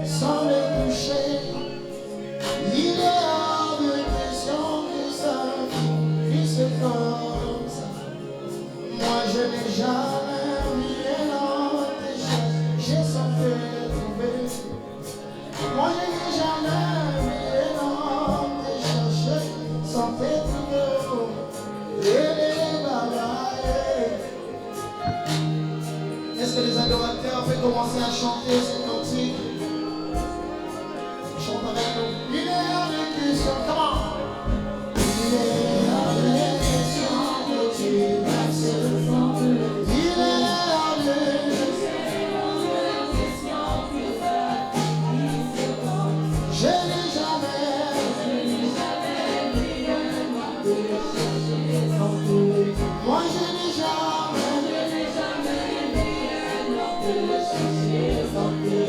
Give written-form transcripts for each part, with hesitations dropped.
sans le toucher. Il est hors de question que ça puisse comme ça. Moi je n'ai jamais rien dans tes chaînes, j'ai sans faire tomber. Moi je n'ai jamais rien dans tes chercher, sans faire tomber. Est-ce que les adorateurs peuvent commencer à chanter cette cantique? Chante avec nous. Il est hors de question, comment? Il est hors de question que tu passes le fond de l'eau. Il est hors de question que je n'ai jamais rien de chercher sans toi. Moi je n'ai jamais rien de chercher sans toi.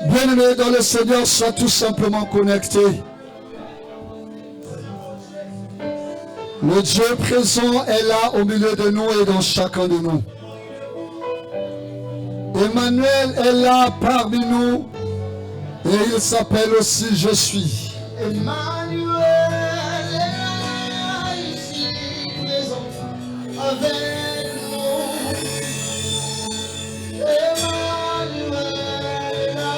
Bien-aimés dans le Seigneur, soient tout simplement connectés. Le Dieu présent est là au milieu de nous et dans chacun de nous. Emmanuel est là parmi nous et il s'appelle aussi Je suis. Emmanuel est ici présent. avec nous. Emmanuel est là.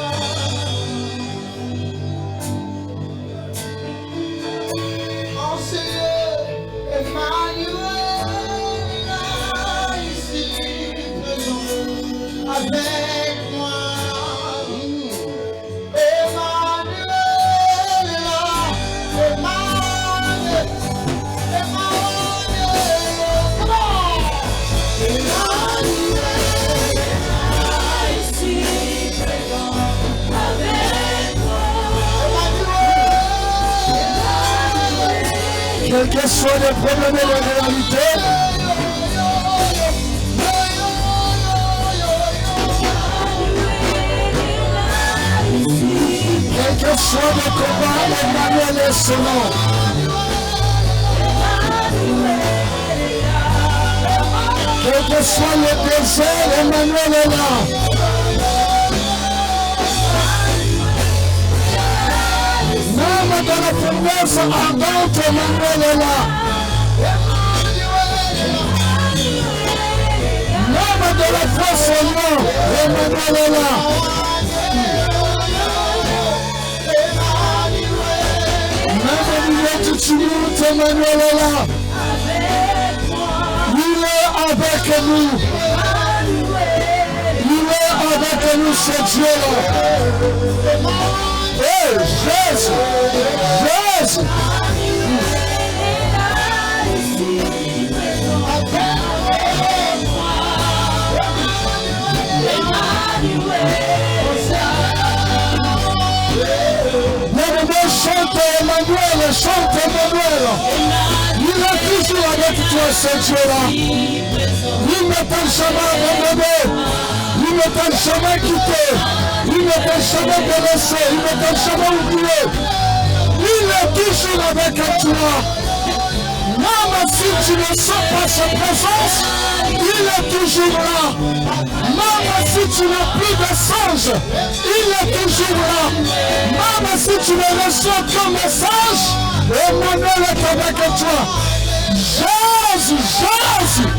En ce lieu, Emmanuel est là, ici présent avec moi. Emmanuel est là. Emmanuel, Emmanuel, come on. Emmanuel est là, ici présent avec moi. Emmanuel. Quels que soient les problèmes et les réalités, quels que soient les combats, Emmanuel est son nom. Quel que soit le désert, Emmanuel est là. Même dans la fournaise ardente, Emmanuel est là. Même dans la fosse au lion, Emmanuel est là. Même au milieu du tumulte, Emmanuel est là. Il est avec nous. Il est avec nous, ce Dieu-là. Hey, Jésus! Jésus! Chante Emmanuel, chante Emmanuel. Il est toujours avec toi, ce Dieu-là. Il ne t'a jamais abandonné. Il ne t'a jamais quitté. Il ne t'a jamais délaissé. Il ne t'a jamais oublié. Il est toujours avec toi. Même si tu ne sens pas sa présence, il est toujours là. Même si tu n'as plus de songe, il est toujours là. Même si tu ne reçois qu'un message, Emmanuel est avec toi. Jésus, Jésus.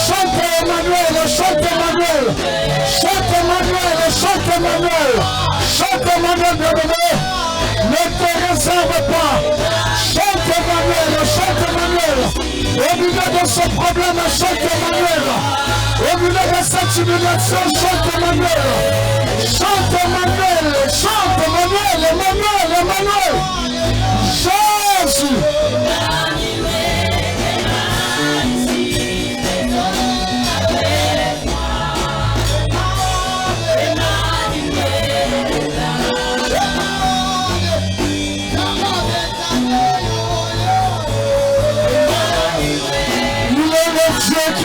Chante Emmanuel, chante Emmanuel, chante Emmanuel, chante Emmanuel, chante Emmanuel, bien-aimé, ne te réserve pas, chante Emmanuel, chante Emmanuel, au milieu de ce problème, chante Emmanuel, au milieu de cette humiliation, chante Emmanuel, chante Emmanuel, chante Emmanuel, Emmanuel, Emmanuel, Jésus.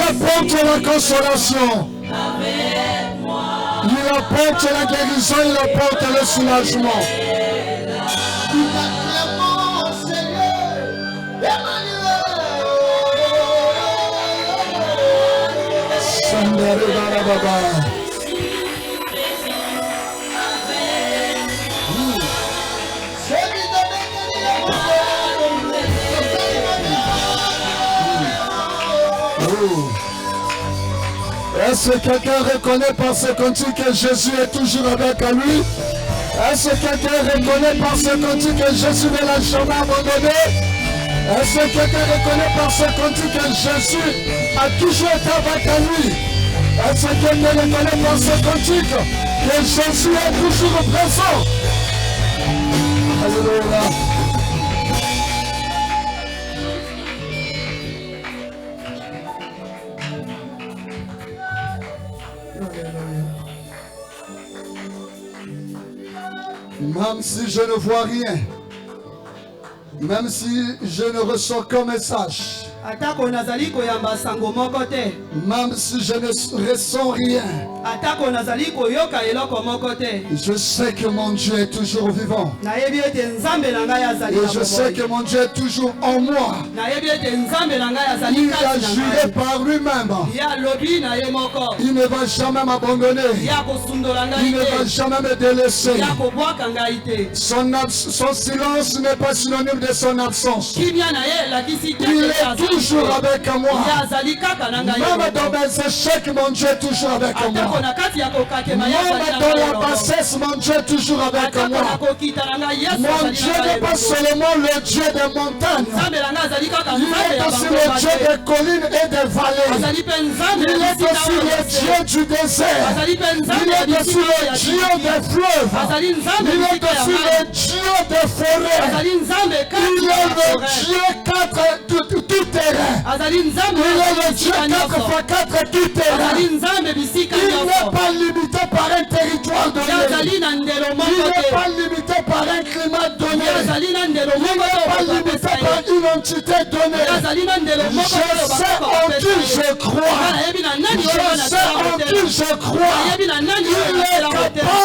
Apporte la consolation. Il apporte la guérison, il apporte le soulagement. Est-ce que quelqu'un reconnaît par ce cantique que Jésus est toujours avec lui? Est-ce que quelqu'un reconnaît par ce cantique que Jésus ne l'a jamais abandonné? Est-ce que quelqu'un reconnaît par ce cantique que Jésus a toujours été avec lui? Est-ce que quelqu'un reconnaît par ce cantique que Jésus est toujours présent? Alléluia. Même si je ne vois rien, même si je ne reçois qu'un message, même si je ne ressens rien, je sais que mon Dieu est toujours vivant. Et je sais que mon Dieu est toujours en moi. Il a juré par lui-même. Il ne va jamais m'abandonner. Il ne va jamais me délaisser. Son silence n'est pas synonyme de son absence. Il est toujours avec moi. Même dans mes échecs, mon Dieu est toujours avec moi. Même dans la bassesse, mon Dieu est toujours avec moi. Mon Dieu n'est pas seulement le Dieu des montagnes. Il est aussi le Dieu des collines et des vallées. Il est aussi le Dieu du désert. Il est aussi le Dieu des fleuves. Il est aussi le Dieu des forêts. Il est le Dieu tout terrain. Il est le Dieu 4x4 tout terrain. Il n'est pas limité par un territoire donné. Il n'est pas limité par un climat donné. Il n'est pas limité par une entité donnée. Je sais en qui je crois. Je sais en qui je crois. Il est capable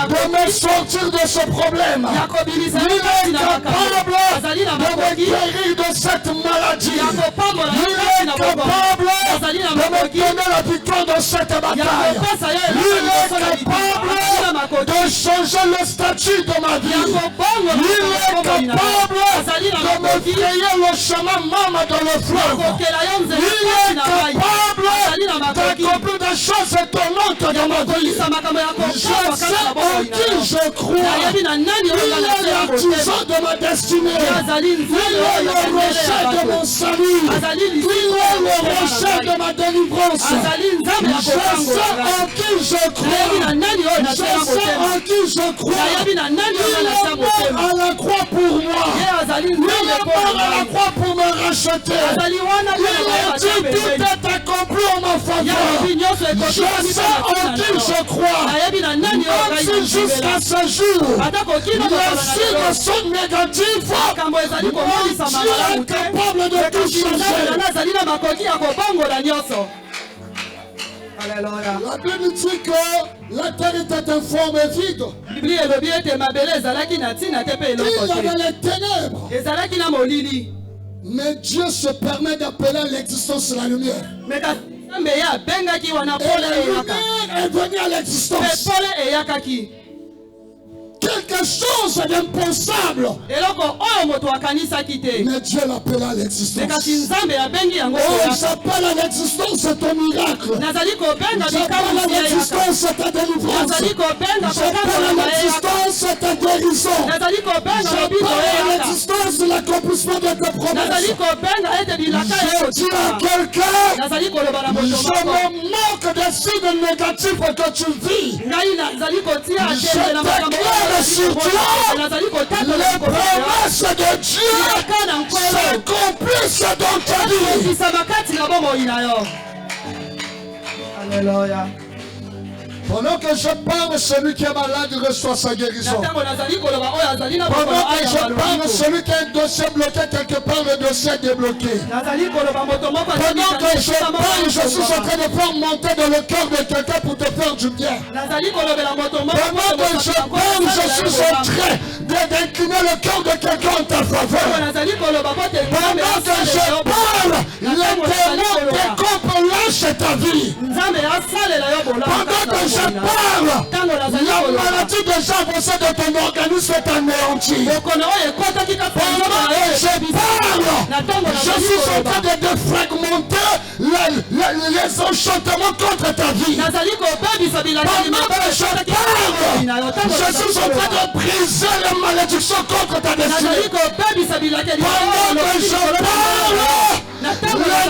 de me sortir de ce problème. Il est capable de me guérir de cette maladie. Il est capable de me donner la victoire dans cette bataille. Il est capable de changer le statut de ma vie. Il est capable de me frayer le chemin même dans le fleuve. Il est capable d'accomplir des choses étonnantes dans ma vie. Je sais en qui je crois. Il est l'artisan de ma destinée. Il est le rocher de mon salut. Il est le rocher de ma délivrance. Je sais en qui je crois. Je sais en qui je crois. Il est mort à la croix pour moi. Il est mort à la croix pour me racheter. Il a dit tout est accompli en ma faveur. Je sais en qui je crois. Même si jusqu'à ce jour, les signes sont négatifs, mon Dieu est capable de tout changer. La Bible dit que la terre était informe et vide. Il y avait les ténèbres. Mais Dieu se permet d'appeler à l'existence la lumière. Et la lumière est venue à l'existence. Quelque chose d'impensable. Mais Dieu l'appelle à l'existence. Oh, j'appelle à l'existence ton miracle. J'appelle à l'existence ta délivrance. J'appelle à l'existence ta guérison. J'appelle à l'existence l'accomplissement de tes promesses. Je dis à quelqu'un, je me moque des signes négatifs que tu vis. Je t'éclaire sur toi, les promesses de Dieu s'accomplissent dans ta vie. Alléluia. Pendant que je parle, celui qui est malade reçoit sa guérison. Pendant que je parle, celui qui a un dossier bloqué quelque part, le dossier est débloqué. Pendant que je parle, je suis en train de faire monter dans le cœur de quelqu'un pour te faire du bien. Pendant que je parle, je suis en train d'incliner le cœur de quelqu'un en ta faveur. Pendant que je parle, les démons découpent lâche ta vie. Pendant que je parle, la maladie déjà avancée de ton organisme est anéantie. Pendant que je parle, je suis en train de défragmenter les enchantements contre ta vie. Pendant que je parle, je suis en train de briser les malédictions contre ta destinée. Pendant que je parle, les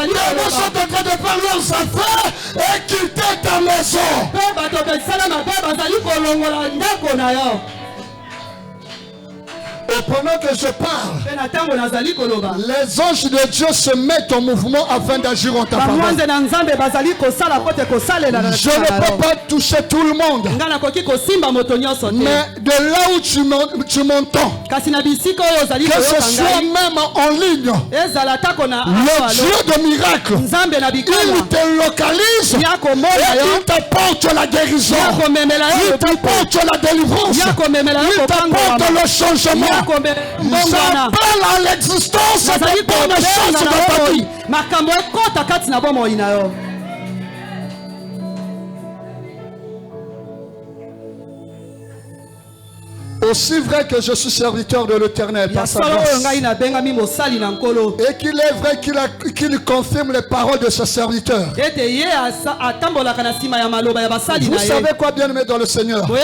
démons sont en train de faire leurs affaires et quitter ta maison. Et pendant que je parle, les anges de Dieu se mettent en mouvement afin d'agir en ta faveur. Je ne peux pas toucher tout le monde. Mais de là où tu m'entends, que ce soit même en ligne, le Dieu de miracle, il te localise et il t'apporte la guérison, il t'apporte la délivrance, il t'apporte le changement. J'appelle à l'existence des bonnes choses de ta vie. Aussi vrai que je suis serviteur de l'Éternel par sa grâce, et qu'il est vrai qu'il confirme les paroles de ce serviteur. Vous savez quoi, bien-aimé dans le Seigneur? Il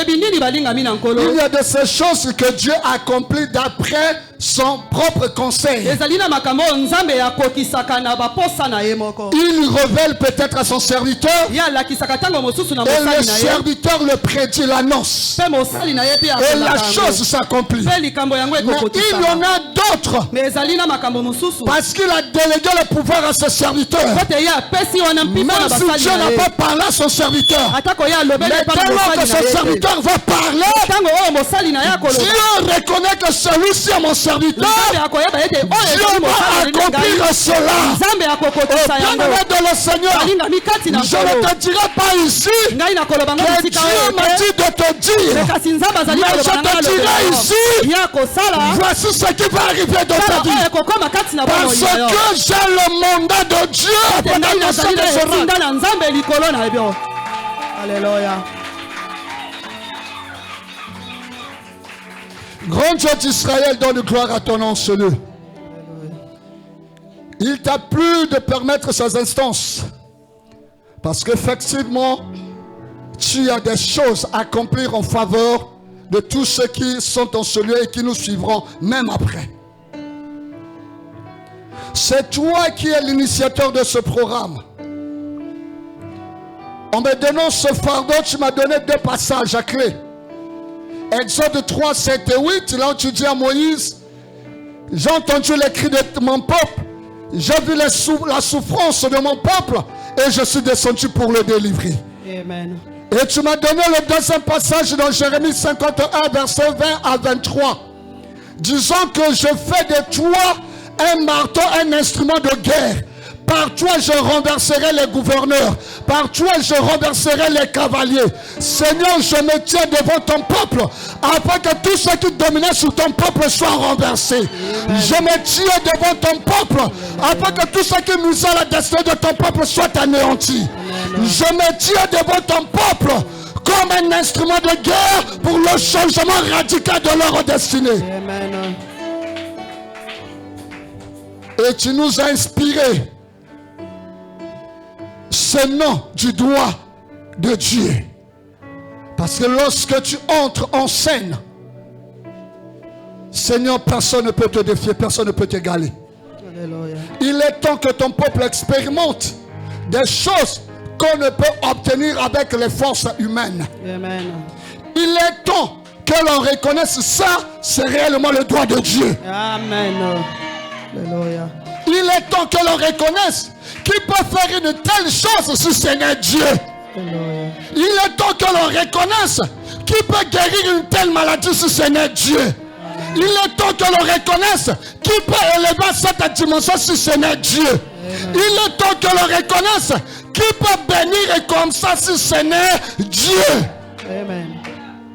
y a de ces choses que Dieu accomplit d'après son propre conseil. Il révèle peut-être à son serviteur et le serviteur le prédit, l'annonce. Et la chose s'accomplit. Mais il y en a d'autres parce qu'il a délégué le pouvoir à ce serviteur. Même si Dieu n'a pas parlé à son serviteur, mais dès lors que son serviteur va parler, Dieu reconnaît que celui-ci est mon serviteur. Dieu va accomplir cela. Bien-aimé de le Seigneur, je ne te dirai pas ici que Dieu m'a dit de te dire, mais je te dirai ici, voici ce qui va arriver dans ta vie. Parce que j'ai le mandat de Dieu pour t'annoncer de ce rang. Alléluia. Grand Dieu d'Israël, donne gloire à ton nom, celui. Il t'a plu de permettre ces instances. Parce qu'effectivement, tu as des choses à accomplir en faveur de tous ceux qui sont en ce lieu et qui nous suivront même après. C'est toi qui es l'initiateur de ce programme. En me donnant ce fardeau, tu m'as donné 2 passages à clé. Exode 3, 7 et 8, là où tu dis à Moïse, j'ai entendu les cris de mon peuple, j'ai vu la souffrance de mon peuple et je suis descendu pour le délivrer. Amen. Et tu m'as donné le 2e passage dans Jérémie 51, verset 20 à 23, disant que je fais de toi un marteau, un instrument de guerre. Par toi je renverserai les gouverneurs. Par toi je renverserai les cavaliers. Seigneur, je me tiens devant ton peuple afin que tous ceux qui dominaient sur ton peuple soient renversés. Amen. Je me tiens devant ton peuple afin que tous ceux qui nuisent à la destinée de ton peuple soient anéantis. Amen. Je me tiens devant ton peuple comme un instrument de guerre pour le changement radical de leur destinée. Amen. Et tu nous as inspirés ce nom du doigt de Dieu. Parce que lorsque tu entres en scène, Seigneur, personne ne peut te défier, personne ne peut t'égaler. Il est temps que ton peuple expérimente des choses qu'on ne peut obtenir avec les forces humaines. Amen. Il est temps que l'on reconnaisse ça, c'est réellement le doigt de Dieu. Amen. Alléluia. Il est temps que l'on reconnaisse qui peut faire une telle chose si ce n'est Dieu. Alléluia. Il est temps que l'on reconnaisse qui peut guérir une telle maladie si ce n'est Dieu. Amen. Il est temps que l'on reconnaisse qui peut élever cette dimension si ce n'est Dieu. Amen. Il est temps que l'on reconnaisse qui peut bénir comme ça si ce n'est Dieu. Amen.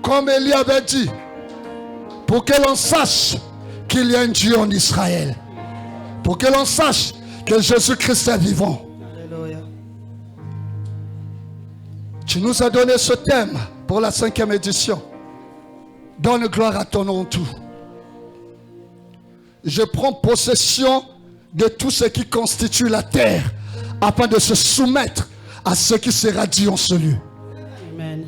Comme Élie avait dit, pour que l'on sache qu'il y a un Dieu en Israël. Pour que l'on sache que Jésus-Christ est vivant. Alléluia. Tu nous as donné ce thème pour la 5e édition. Donne gloire à ton nom tout. Je prends possession de tout ce qui constitue la terre afin de se soumettre à ce qui sera dit en ce lieu. Amen.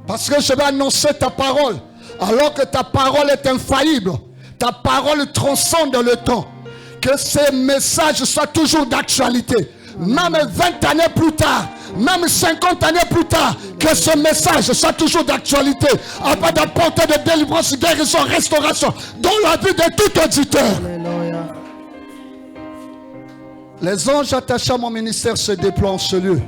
Parce que je vais annoncer ta parole alors que ta parole est infaillible. Ta parole transcende le temps. Que ces messages soient toujours d'actualité. même 20 années plus tard, même 50 années plus tard, que ce message soit toujours d'actualité, afin d'apporter de délivrance, guérison, restauration dans la vie de tout auditeur. Alléluia. Les anges attachés à mon ministère se déploient en ce lieu.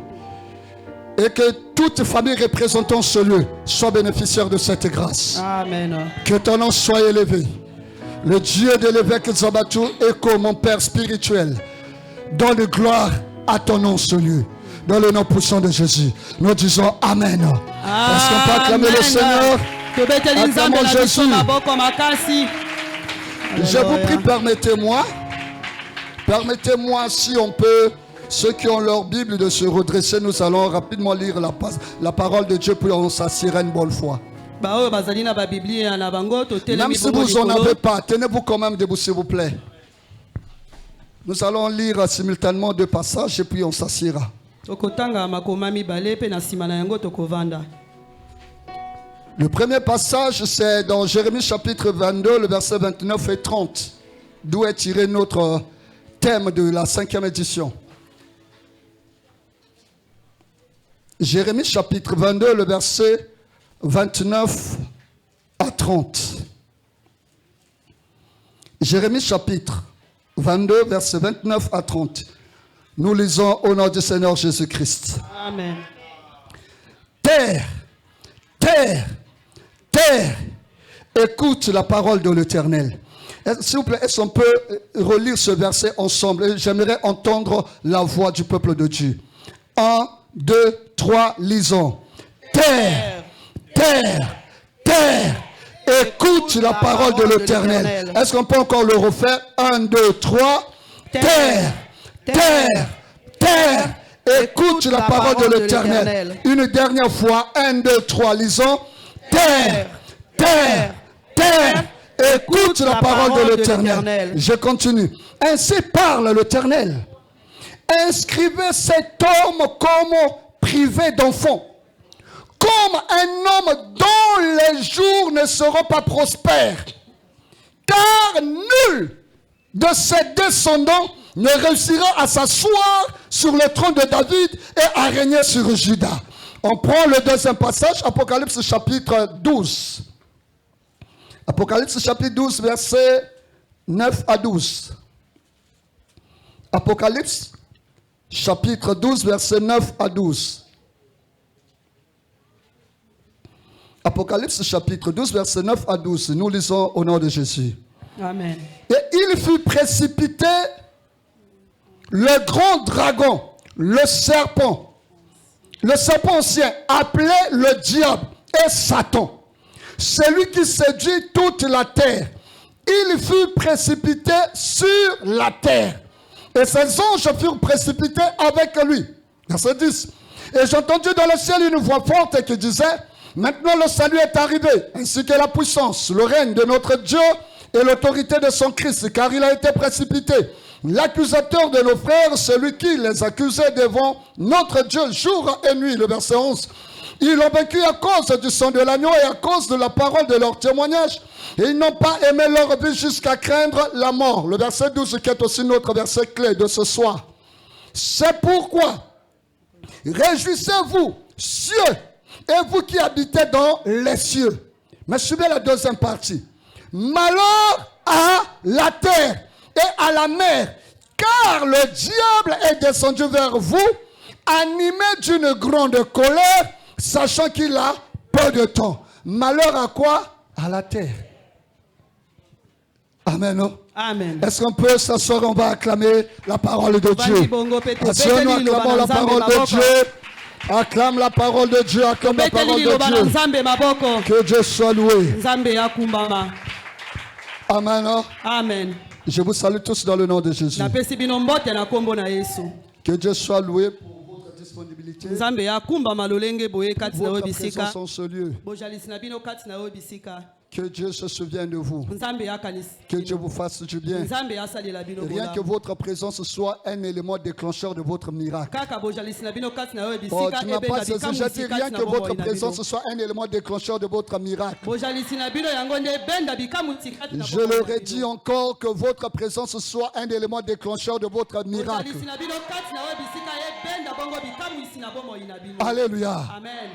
Et que toute famille représentant ce lieu soit bénéficiaire de cette grâce. Amen. Que ton nom soit élevé. Le Dieu de l'évêque Zabatou, écho mon Père spirituel, donne gloire à ton nom ce lieu. Dans le nom puissant de Jésus, nous disons Amen. Est-ce qu'on peut acclamer le Seigneur? Acclamons Jésus. Je vous prie, permettez-moi si on peut, ceux qui ont leur Bible, de se redresser. Nous allons rapidement lire la parole de Dieu, puis on s'assiera une bonne fois. Même si vous n'en avez pas, tenez-vous quand même debout, s'il vous plaît. Nous allons lire simultanément 2 passages et puis on s'assiera. Le premier passage, c'est dans Jérémie chapitre 22, le verset 29 et 30, d'où est tiré notre thème de la 5e édition. Jérémie chapitre 22, le verset 29 à 30. Jérémie chapitre 22, verset 29 à 30. Nous lisons au nom du Seigneur Jésus-Christ. Amen. Terre, terre, terre, écoute la parole de l'Éternel. S'il vous plaît, est-ce qu'on peut relire ce verset ensemble? J'aimerais entendre la voix du peuple de Dieu. 1, 2, 3, lisons. Terre, terre, terre, écoute la parole de l'Éternel. Est-ce qu'on peut encore le refaire? 1, 2, 3. Terre, terre, terre, écoute la parole de l'Éternel. Une dernière fois. 1, 2, 3, lisons. Terre, terre, terre, écoute la parole de l'Éternel. Je continue. Ainsi parle l'Éternel. Inscrivez cet homme comme privé d'enfant, comme un homme dont les jours ne seront pas prospères. Car nul de ses descendants ne réussira à s'asseoir sur le trône de David et à régner sur Juda. On prend le deuxième passage, Apocalypse chapitre 12. Apocalypse chapitre 12, versets 9 à 12. Apocalypse chapitre 12, versets 9 à 12. Apocalypse chapitre 12, versets 9 à 12. Nous lisons au nom de Jésus. Amen. Et il fut précipité le grand dragon, le serpent ancien, appelé le diable et Satan, celui qui séduit toute la terre. Il fut précipité sur la terre, et ses anges furent précipités avec lui. Verset 10. Et j'ai entendu dans le ciel une voix forte qui disait: maintenant le salut est arrivé, ainsi que la puissance, le règne de notre Dieu et l'autorité de son Christ, car il a été précipité. L'accusateur de nos frères, celui qui les accusait devant notre Dieu jour et nuit. Le verset 11. Ils l'ont vaincu à cause du sang de l'agneau et à cause de la parole de leur témoignage. Et ils n'ont pas aimé leur vie jusqu'à craindre la mort. Le verset 12 qui est aussi notre verset clé de ce soir. C'est pourquoi réjouissez-vous, cieux, et vous qui habitez dans les cieux. Mais suivez la deuxième partie. Malheur à la terre et à la mer, car le diable est descendu vers vous, animé d'une grande colère, sachant qu'il a peu de temps. Malheur à quoi? À la terre. Amen. Non? Amen. Est-ce qu'on peut s'asseoir? On va acclamer la parole de Dieu. Asseyons-nous, acclamons la parole de Dieu. Acclame la parole de Dieu. Acclame la parole de Dieu. Que Dieu soit loué. Amen. Non? Amen. Je vous salue tous dans le nom de Jésus. Que Dieu soit loué pour votre disponibilité. Pour votre présence en ce lieu. Que Dieu se souvienne de vous. Nzambe akanisi. Que Dieu vous fasse du bien. Nzambe asalela bino Rien que bolamu. votre présence soit un élément déclencheur de votre miracle. Kaka bojalisi na bino kati na yo Oh, ebisika tu n'as ebe pas na saisi. bikamu Je dis rien sikati que na bomoi votre na présence bino. soit un élément déclencheur de votre miracle. Bojalisi na bino yango nde benda bikamu sikati na Je bomoi leur na ai bino. dit encore que votre présence soit un élément déclencheur de votre miracle. Bojalisi na bino kati na yo ebisika ebenda bongo bikamu isi na bomoi na bino. Alléluia. Amen.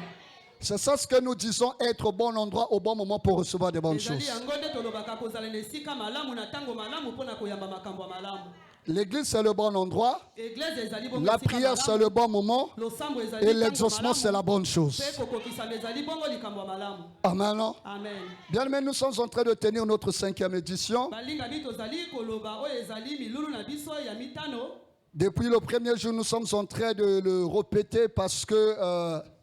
C'est ça ce que nous disons, être au bon endroit au bon moment pour recevoir des bonnes Ezali choses. yango nde tolobaka kozala na esika malamu na ntango malamu mpona koyamba makambo ya malamu. L'église, c'est le bon endroit. Église ezali bongo La esika prière, c'est malamu. le bon moment. Losambo ezali Et ntango l'exaucement, c'est la malamu. bonne chose. Mpe kokokisama ezali bongo likambo ya malamu. Amen. Amen. Bien aimé, nous sommes en train de tenir notre 5e édition. balinga bi tozali koloba oyo ezali milulu na biso ya mitano. Depuis le premier jour, nous sommes en train de le répéter parce que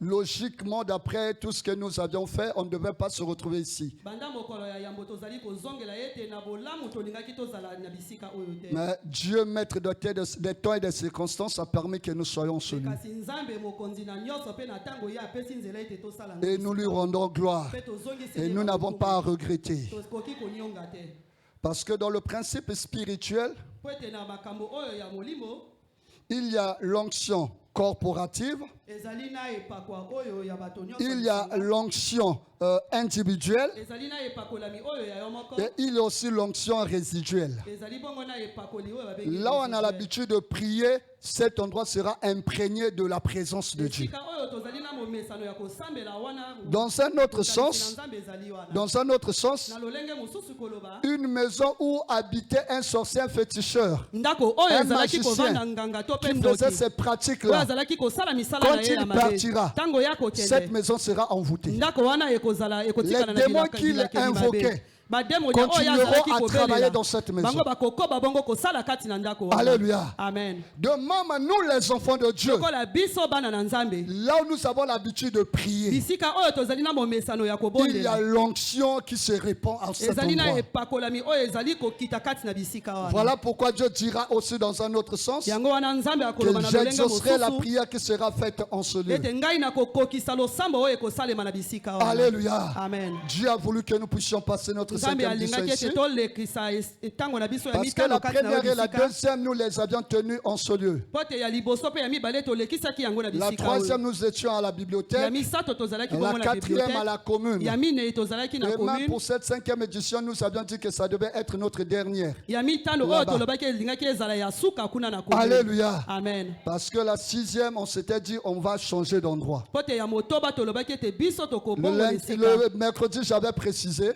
logiquement, d'après tout ce que nous avions fait, on ne devait pas se retrouver ici. Banda mokolo ya yambo tozali kozongela ete na bolamu tolingaki tozala na bisika oyo te. Mais Dieu, maître des temps et des circonstances, a permis que nous soyons chez lui. Kasi nzambe mokonzi na nyonso pe na tango ye apesi nzela ete tosala na Et nous lui rendons gloire. pe tozongisi Et ye nous n'avons makoki. pas à regretter. tokoki konionga te. Parce que dans le principe spirituel, Po ete na makambo oyo ya molimo il y a l'onction corporative, ezali na epakwa oyo ya bato nyonso. il y a l'onction individuelle ezali na epakolami oyo ya yo moko. et il y a aussi l'onction résiduelle. ezali bongo na epakoli oyo babengi. Là où on a l'habitude de prier, cet endroit sera imprégné de la présence de Dieu. esika oyo tozali na momesano ya kosambela wana. Dans un autre Kokanisi na sens, nzambe ezali wana. dans un autre sens, Na lolenge mosusu koloba. une maison où habitait un sorcier féticheur Ndako oyo Un ezalaki magicien kovanda nganga to pe qui faisait ndoki. ces Oyo pratiques-là. azalaki kosala misala Quand na ye il na mabe. partira, Tango ya Cette kokende. maison sera envoûtée. Ndako wana ekozala ekotikana Les na démons bilaka- qu'il bilaka ya invoquait mabe. Bademo oyo continueront azalaki à travailler kobelela. dans cette maison. Bango bakokoba bongo kosala kati na ndako wana. Alléluia. Amen. De même, nous les enfants de Dieu, Lokola biso bana na nzambe. là où nous avons l'habitude de prier, Bisika oyo tozali na momesano ya il y a kobondela. l'onction qui se répand à cet Ezali na endroit. epakolami oyo ezali kokita kati na bisika wana. Voilà pourquoi Dieu dira aussi dans un autre sens Yango wana nzambe que akoloba na lolenge j'exaucerai la mosusu. prière qui sera faite en ce lieu. Ete ngai na kokokisa losambo oyo ekosalema na bisika wana. Alléluia. Amen. Dieu a voulu que nous puissions passer notre Nzambe 5e édition alingaki ici. ete tolekisa ntango na biso ya Parce que mitano la kati na première oyo et la bisika. deuxième, nous les avions tenus en ce lieu. Po ete ya liboso mpe ya mibale tolekisaki yango na La bisika troisième, oyo. nous étions à la Ya bibliothèque. misato tozalaki La bongo na quatrième à la bibliothèque. commune. Ya mine tozalaki na Et même commune. pour cette 5e édition, nous avions dit que ça devait être notre dernière. Ya mitano oyo Là-bas. tolobaki elingaki ezala ya suka kuna na commune. Alléluia. Amen. Parce que la 6e, on s'était dit, on va changer d'endroit. Po ete ya motoba tolobaki ete biso Le, tokobongola esika. le mercredi, j'avais précisé.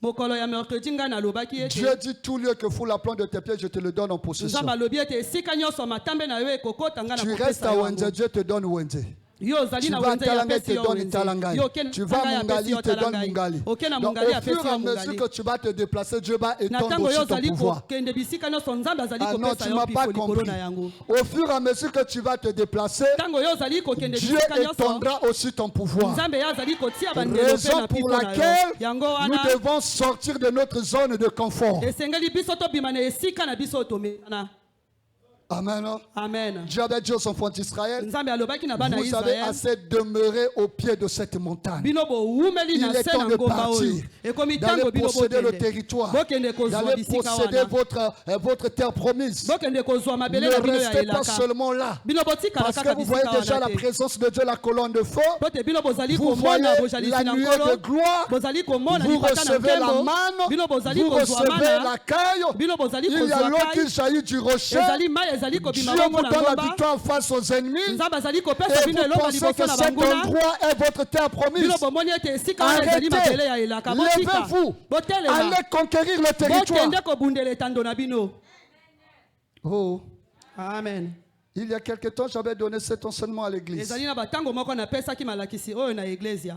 Mokolo ya mercredi ngai nalobaki Dieu ete dit tout lieu que foule la plante de tes pieds, je te le donne en possession. nzambe alobi ete esika nyonso matambe na yo ekokota ngai na Tu restes kopesa à yo Wenze, yango. Dieu te donne Wenze. Yo ozali Tu na vas à wenze ya Talangai, apesi te yo donne wenze. Talangai. Yo oke na Tu vas à Talangai, apesi Mungali, yo te donne Talangai. Mungali. Oke na Donc, Mungali, au apesi fur et yo à mesure Mungali. que tu vas te déplacer, Dieu va Na étendre ntango yo aussi ton ozali pouvoir. kokende bisika nyonso nzambe azali Ah non, kopesa tu yo m'as pas mpiko likolo compris. na yango. Au fur et à mesure que tu vas te déplacer, Ntango yo ozali kokende Dieu bisika nyonso étendra aussi ton pouvoir. nzambe ye azali kotia bandelo mpe Raison na pour mpiko na yo. laquelle Yango nous wana devons sortir de notre zone de confort. esengeli biso tobima na esika na biso tomekana. Amen. Amen. Dieu avait dit aux enfants d'Israël, Nzambe alobaki na bana ya vous avez Israel. assez demeuré au pied de cette montagne. Bino bowumeli na Il est se temps na de ngomba partir, oyo ekomi d'aller ntango bino posséder le bokende territoire, bokende kozwa d'aller bisika posséder wana votre terre promise. bokende kozwa mabele Ne na bino ya restez pas elaka seulement là. bino botikala Parce que kaka vous voyez bisika déjà la wana te présence de Dieu, la colonne de feu. po te bino bozali Vous komona voyez bojalisi la na nuée nkolo de gloire. bozali komona Vous lipata na recevez la nkembo manne. bino bozali Vous kozwa recevez la mana caille. bino bozali Il y a kozwa l'eau qui kai jaillit du rocher. ezali mai ezali Dieu kobima vous bongo na donne la ngomba victoire face aux ennemis. nzambe azali kopesa Et bino vous elonga pensez liboso que na cet banguna endroit est votre terre promise. bino bomoni ete esika wana ezali Arrêtez. mabele ya elaka botika Levez-vous. botelema Allez conquérir le territoire. bokende kobundela etando na bino. Oh. Amen. Il y a quelque temps, j'avais donné cet enseignement à l'église. ezali na batango moko napesaki malakisi oyo na eglesia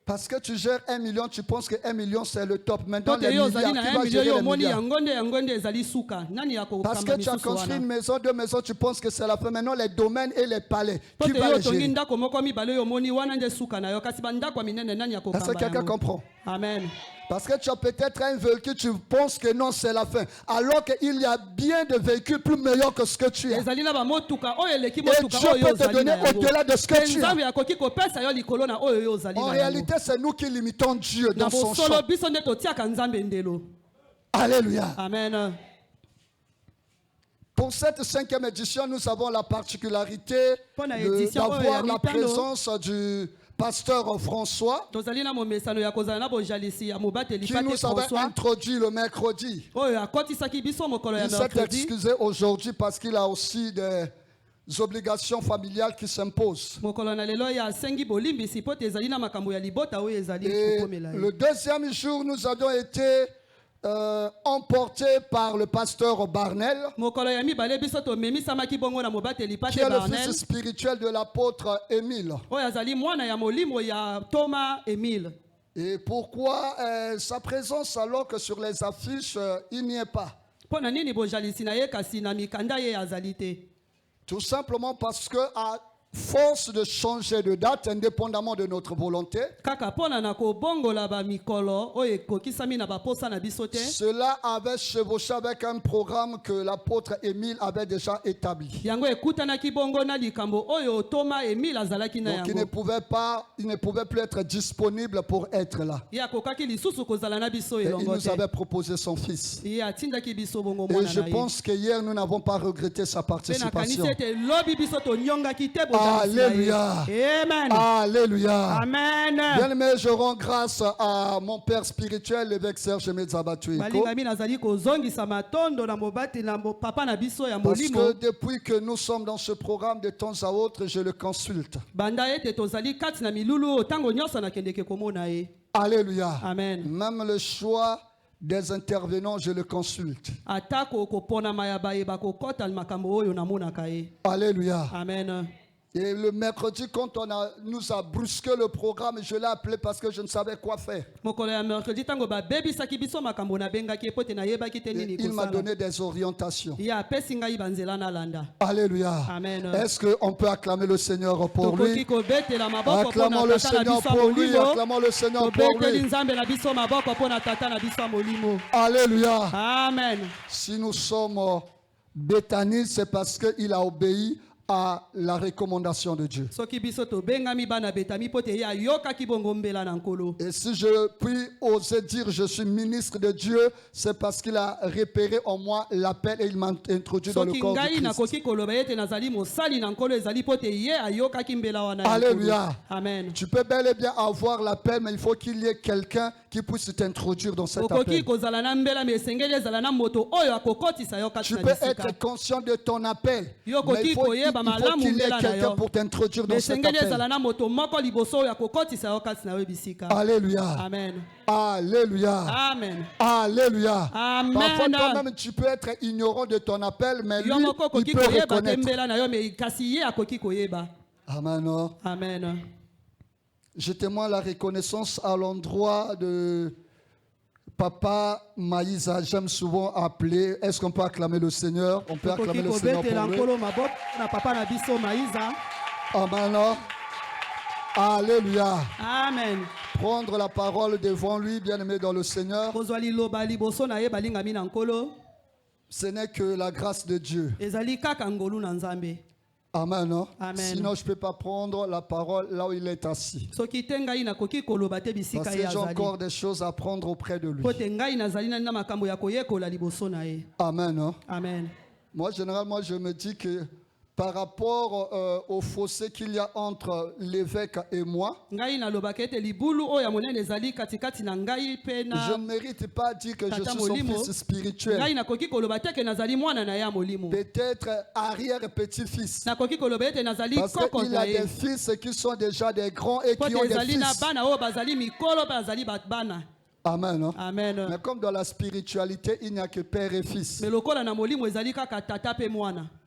Parce que tu gères 1 million, tu penses que 1 million c'est le top. Maintenant, po les te yo milliards, ozali qui na va 1 million gérer yo les omoni milliards? yango nde ezali suka nani ya Parce kokamba que tu as misusu construit une wana maison, 2 maisons, tu penses que c'est la fin. Maintenant, les domaines et les palais, po qui te va yo les otongi gérer? ndako moko mibale oyo omoni wana nde suka na yo kasi bandako ya minene nani ya Est-ce que kokamba quelqu'un yango comprend? amen Parce que tu as peut-être un véhicule, tu penses que non, c'est la fin. Alors qu'il y a bien de véhicules plus meilleurs que ce que tu as. Et Dieu peut te donner au-delà de ce que tu as. En réalité, c'est nous qui limitons Dieu dans son champ. Alléluia. Amen. Pour cette 5e édition, nous avons la particularité d'avoir la présence du pasteur François qui nous avait introduit le mercredi. Il s'est excusé aujourd'hui parce qu'il a aussi des obligations familiales qui s'imposent. Et le deuxième jour, nous avions été emporté par le pasteur Barnel, qui est le fils spirituel de l'apôtre Émile. Et pourquoi sa présence alors que sur les affiches, il n'y est pas? Tout simplement parce que à force de changer de date indépendamment de notre volonté, cela avait chevauché avec un programme que l'apôtre Émile avait déjà établi. Donc il ne pouvait plus être disponible pour être là. Et il nous avait proposé son fils. Et je pense que hier nous n'avons pas regretté sa participation. Alléluia. Amen. Alléluia. Amen. Bien-aimé, je rends grâce à mon père spirituel, l'évêque Serge Medzabatuiko. Parce que depuis que nous sommes dans ce programme, de temps à autre, je le consulte. Alléluia. Amen. Même le choix des intervenants, je le consulte. Alléluia. Amen. Et le mercredi, quand nous a brusqué le programme, je l'ai appelé parce que je ne savais quoi faire. Et il m'a donné des orientations. Alléluia. Amen. Est-ce qu'on peut acclamer le Seigneur pour lui? Acclamons le Seigneur pour lui. Acclamons le Seigneur pour lui. Alléluia. Amen. Si nous sommes Béthanie, c'est parce qu'il a obéi à la recommandation de Dieu. Et si je puis oser dire je suis ministre de Dieu, c'est parce qu'il a repéré en moi l'appel et il m'a introduit dans le corps de Christ. Alléluia. Amen. Tu peux bel et bien avoir l'appel, mais il faut qu'il y ait quelqu'un qui puisse t'introduire dans cet appel. Tu peux être conscient de ton appel, mais il faut qu'il y ait quelqu'un pour t'introduire dans cet appel. Alléluia. Amen. Alléluia. Amen. Alléluia. Amen. Parfois toi-même tu peux être ignorant de ton appel, mais lui, il peut reconnaître. Amen. Amen. Je témoigne la reconnaissance à l'endroit de Papa Maïsa. J'aime souvent appeler. Est-ce qu'on peut acclamer le Seigneur? On peut acclamer le Seigneur pour lui. Amen. Alléluia. Amen. Prendre la parole devant lui, bien-aimé dans le Seigneur. Ce n'est que la grâce de Dieu. Amen. Amen. Sinon, je ne peux pas prendre la parole là où il est assis. Parce que j'ai encore des choses à prendre auprès de lui. Amen. Amen. Moi, généralement, je me dis que par rapport au fossé qu'il y a entre l'évêque et moi, je ne mérite pas de dire que je suis son fils spirituel. Peut-être arrière-petit-fils. Parce qu'il a des fils qui sont déjà des grands et qui ont des fils. Amen. Amen. Mais comme dans la spiritualité, il n'y a que père et fils.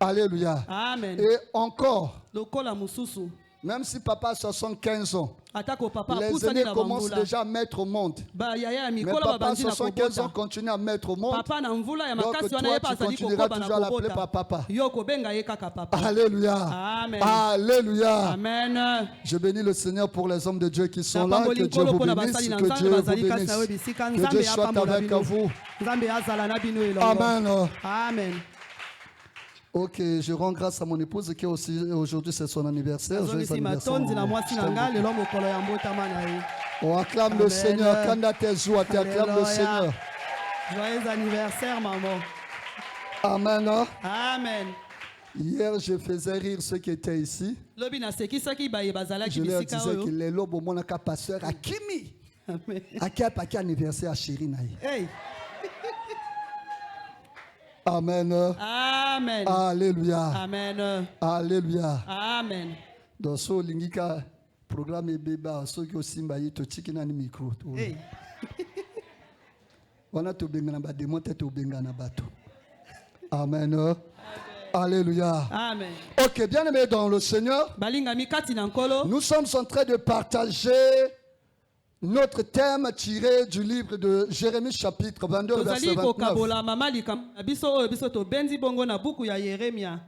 Alléluia. Amen. Et encore, Lokola mususu. même si papa a 75 ans, atako papa Les pusani aînés na commencent bambula déjà à mettre au monde. ba yaya ya Mais mikolo papa, babandi na 75 ans, kobota continue à mettre au monde. papa na mvula ya Donc makasi wana toi, ye pa tu azali continueras kokoba toujours à na l'appeler kobota papa. yo kobenga ye kaka papa. Alléluia. Amen. Alléluia. Amen. Je bénis le Seigneur pour les hommes de Dieu qui sont là. Napamboli Que Dieu nkolo vous mpona bénisse. basali na Que nzambe Dieu vous bazali kasi na yo bénisse. bisika Que Dieu nzambe soit apambola avec bino vous. nzambe azala na bino elongo. Amen. Amen. Ok, je rends grâce à mon épouse qui aussi aujourd'hui c'est son anniversaire. Joyeux azongisi anniversaire. matondi na mwasi na Je nga t'aime lelo mokolo ya mbotama na ye. beaucoup. On acclame le Amen. Seigneur. Quand tes joies, tu acclames le Alléluia. Seigneur. Joyeux anniversaire maman. Amen. Amen. Hier, je faisais rire ceux qui étaient ici. Lobi nasekisaki baye bazalaki Je leur bisika disais oyo. qu'il est là au monde pasteur à Kimi. Amen. À quel anniversaire à Chéri Naï. Hey. Amen. Amen. Alléluia. Amen. Alléluia. Amen. Donc, ce lingika programme beba ceux qui aussi mbayi to chikina ni micro. Hey. On a tout benga na ba démonter tout benga na bato. Amen. Alléluia. Amen. Ok, bien aimé dans le Seigneur, Balingami kati na nkolo. nous sommes en train de partager notre thème tiré du livre de Jérémie chapitre 22 verset Tozali 29 kokabola mama likambo na biso oyo biso tobendi bongo na buku ya Yeremia.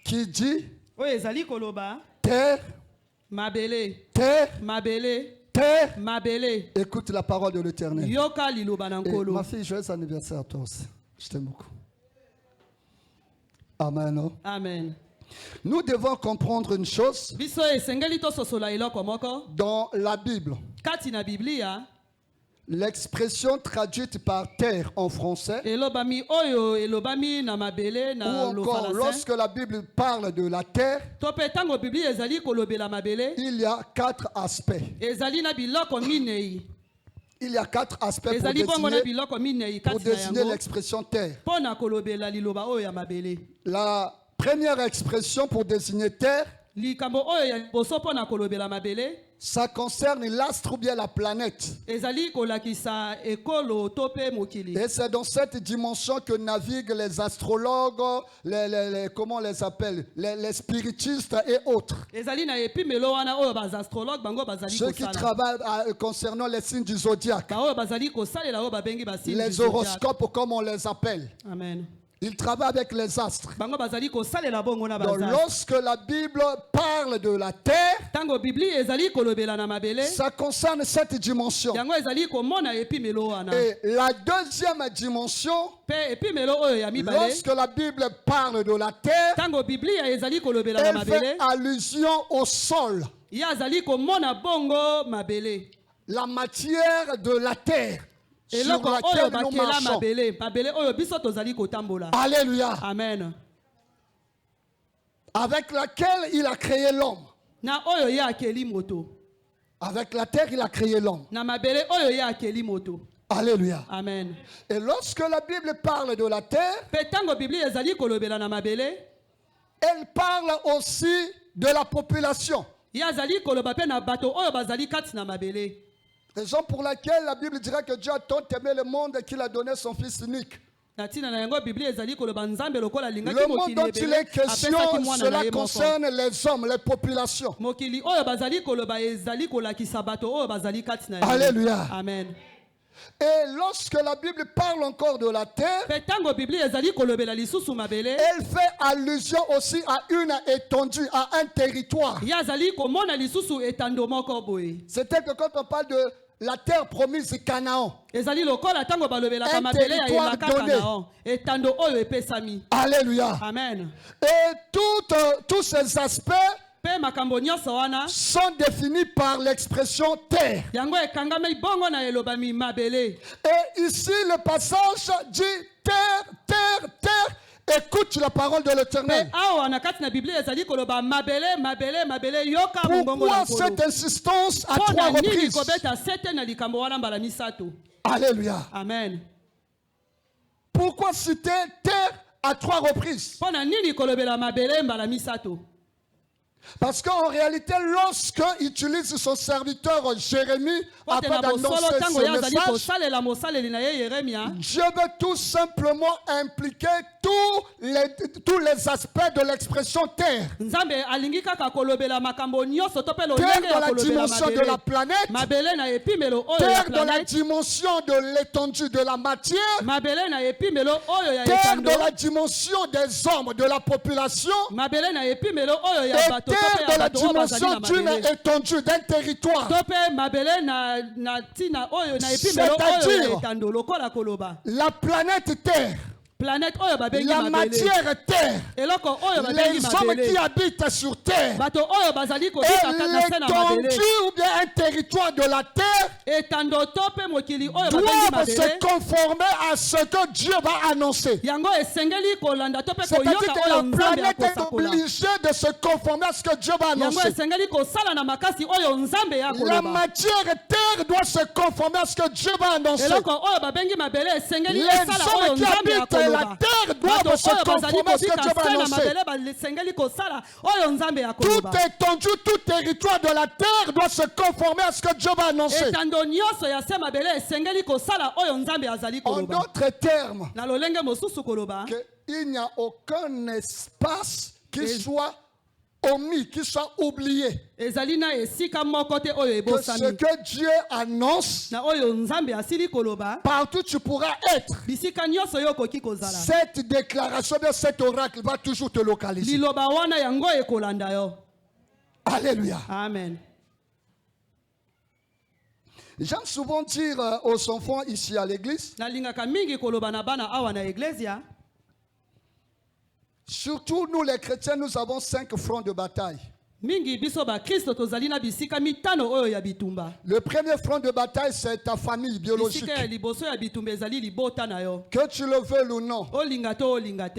qui dit Oyo ezali koloba terre, mabele, terre, mabele, terre, mabele. écoute la parole de l'Éternel. Yoka liloba na Et nkolo. ma fille, joyeux anniversaire à toi aussi. Je t'aime beaucoup. Amen. Amen. Nous devons comprendre une chose Biso esengeli tososola eloko moko. dans la Bible. Kati na Biblia L'expression traduite par terre en français, elobami oyo elobami na mabele ou na encore lofalassin. lorsque la Bible parle de la terre, To pe tango Biblia ezali kolobela mabele il y a 4 aspects. ezali na biloko minei. Il y a 4 aspects pour Ezali bongo na désigner, biloko minei kati na yango. l'expression terre. Pona kolobela liloba oyo ya mabele. La première expression pour désigner terre, Likambo oyo ya liboso pona kolobela mabele ça concerne l'astre ou bien la planète. ezali kolakisa ekolo to pe mokili. Et c'est dans cette dimension que naviguent les astrologues, comment on les appelle, les spiritistes et autres. Ezali na epimelo wana oyo baz astrologue bango bazali Ceux qui kosala. travaillent concernant les signes du zodiaque, Ba oyo bazali kosalela oyo babengi basili. les horoscopes comme on les appelle. Amen. Ils travaillent avec les astres. Bango bazali kosalela bongo na Donc bazali. lorsque la Bible parle de la terre, Tango Bibli ezali kolobela na mabele. ça concerne cette dimension. Yango ezali komona epimelo wana. Et la deuxième dimension, Pe epimelo oyo ya mibale. lorsque la Bible parle de la terre, Tango Biblia ezali kolobela na elle fait mabele. allusion au sol, Ya azali komona bongo mabele. la matière de la terre sur Eloko oyo laquelle nous bakela marchons. mabele. Mabele oyo biso tozali kotambola. Alléluia. Amen. Avec laquelle il a créé l'homme. Na oyo ya akeli moto. Avec la terre, il a créé l'homme. Na mabele oyo ya akeli moto. Alléluia. Amen. Et lorsque la Bible parle de la terre, Pe tango Biblia ezali kolobela na mabele. elle parle aussi de la population. Ya azali koloba pe na bato oyo bazali kati na mabele. Raison pour laquelle la Bible dirait que Dieu a tant aimé le monde qu'il a donné son Fils unique. Na tina na yango Biblia ezali koloba nzambe lokola lingaki Le monde mokili dont il ebele, est question, apesaki mwana na cela ye moko. concerne les hommes, les populations. Mokili oyo bazali koloba ezali kolakisa bato oyo bazali kati na yango. Alléluia. Amen. Et lorsque la Bible parle encore de la terre, Pe tango Biblia ezali kolobela lisusu mabele. elle fait allusion aussi à une étendue, à un territoire. Ya azali komona lisusu etando moko boye. C'était que quand on parle de la terre promise Canaan. Ezali lokola tango balobelaka Un mabele ya territoire elaka donné. Kanaan. Etando oyo epesami. Alléluia. Amen. Et tous ces aspects Pe makambo nyonso wana sont définis par l'expression terre. yango ekangami bongo na elobami mabele. Et ici, le passage dit terre, terre, terre. Écoute la parole de Pe l'Éternel. awa na kati na Biblia ezali koloba mabele mabele mabele yoka mbongo Pourquoi na nkolo. cette insistance à 3 Pona nini reprises? kobeta sete na likambo wana mbala misato. Alléluia. Amen. Pourquoi citer terre à 3 reprises? Pona nini kolobela mabele mbala misato. Parce qu'en réalité, lorsqu'il utilise son serviteur Jérémie afin d'annoncer ce message, Dieu veut tout simplement impliquer tous les aspects de l'expression terre. Terre dans la dimension de la planète, terre dans la dimension de l'étendue de la matière, terre dans la dimension des hommes, de la population, terre dans la dimension d'une étendue, d'un territoire. C'est-à-dire la planète Terre, la matière terre, les hommes qui habitent sur terre, et l'étendue ou bien un territoire de la terre doivent se conformer à ce que Dieu va annoncer. C'est-à-dire que la planète est obligée de se conformer à ce que Dieu va annoncer. La matière terre doit se conformer à ce que Dieu va annoncer. Les hommes qui habitent la terre doivent se conformer à ce que Dieu va annoncer. Toute étendue, tout territoire de la terre doit se conformer à ce que Dieu va annoncer. En d'autres termes, il n'y a aucun espace qui soit omis, qui soit oublié. Que ce que Dieu annonce, partout tu pourras être. Cette déclaration de cet oracle va toujours te localiser. Alléluia. Amen. J'aime souvent dire aux enfants ici à l'église, surtout nous les chrétiens, nous avons 5 fronts de bataille. Le premier front de bataille, c'est ta famille biologique. Que tu le veuilles ou non.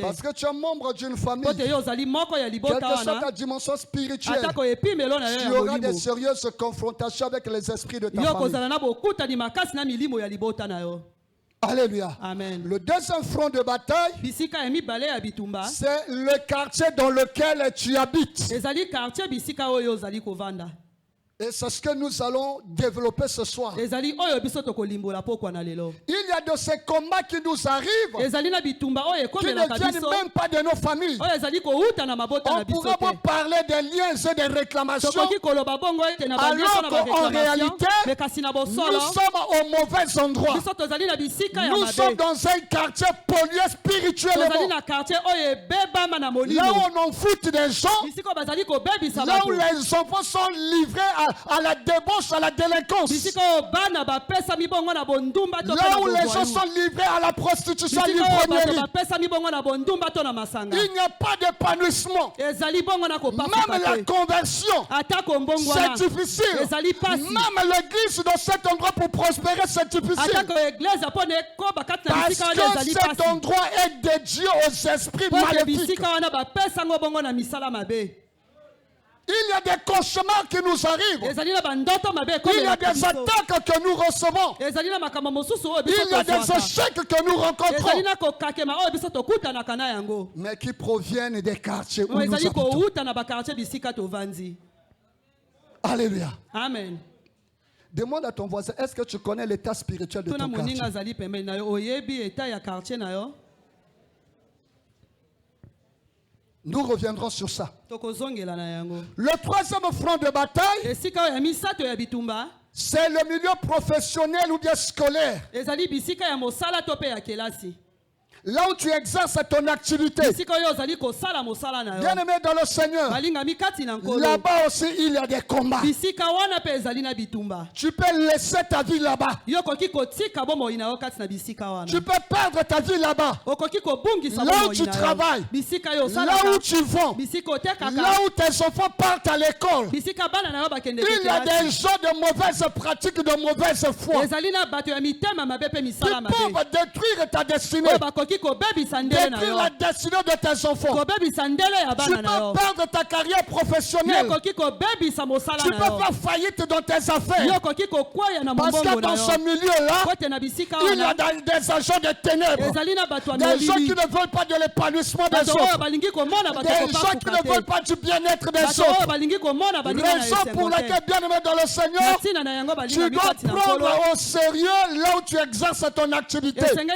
Parce que tu es membre d'une famille. Quelle que soit ta dimension spirituelle, tu auras des sérieuses confrontations avec les esprits de ta famille. Alléluia. Amen. Le deuxième front de bataille, c'est le quartier dans lequel tu habites. Et c'est ce que nous allons développer ce soir. Il y a de ces combats qui nous arrivent, qui ne viennent même pas de nos familles. On pourra pas parler des liens et des réclamations, alors qu'en réalité, nous sommes au mauvais endroit. Nous sommes dans un quartier pollué spirituellement. Là où on en fout des gens, là où les enfants sont livrés à la débauche, à la délinquance. Là où les gens sont livrés à la prostitution, à l'ivrognerie. Il n'y a pas d'épanouissement. Même la conversion, c'est difficile. Même l'église dans cet endroit pour prospérer, c'est difficile. Parce que cet endroit est dédié aux esprits maléfiques. Il y a des cauchemars qui nous arrivent. Il y a des attaques que nous recevons. Il y a des échecs que nous rencontrons. Mais qui proviennent des quartiers où nous habitons. Alléluia. Amen. Demande à ton voisin, est-ce que tu connais l'état spirituel de ton quartier? Nous reviendrons sur ça. Le troisième front de bataille, c'est le milieu professionnel ou bien scolaire. Là où tu exerces ton activité. Bien-aimé dans le Seigneur, là-bas aussi il y a des combats. Tu peux laisser ta vie là-bas. Tu peux perdre ta vie là-bas. Là où tu travailles, là où tu vends, là où tes enfants partent à l'école. Il y a des gens de mauvaises pratiques, de mauvaise foi qui peuvent détruire ta destinée. détruire la destinée de tes enfants. Tu peux perdre ta carrière professionnelle. Tu peux faire faillite dans tes affaires. Parce que dans ce milieu-là, il y a des agents de ténèbres. Des gens qui ne veulent pas de l'épanouissement des autres. Des gens qui ne veulent pas du bien-être des autres. Raison pour laquelle, bien aimé dans le Seigneur, tu dois prendre au sérieux là où tu exerces ton activité. J'aime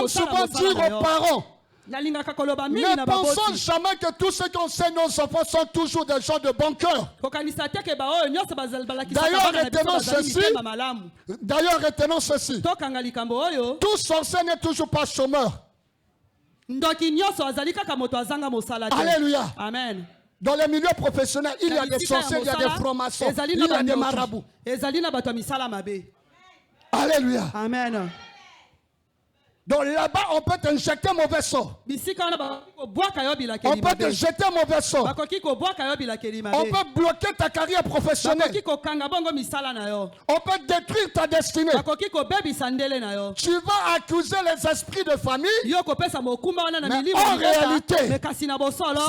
souvent dire aux parents, ne pensons jamais que tous ceux qui enseignent nos enfants sont toujours des gens de bon cœur. D'ailleurs, retenons ceci. Tout sorcier n'est toujours pas chômeur. Alléluia. Amen. Dans les milieux professionnels, il y a des sorciers, il y a des francs-maçons, il y a des marabouts. Alléluia. Amen. Donc là-bas, on peut t'injecter un mauvais sort. On peut te jeter un mauvais sort. On peut bloquer ta carrière professionnelle. On peut détruire ta destinée. Tu vas accuser les esprits de famille. Mais en réalité, c'est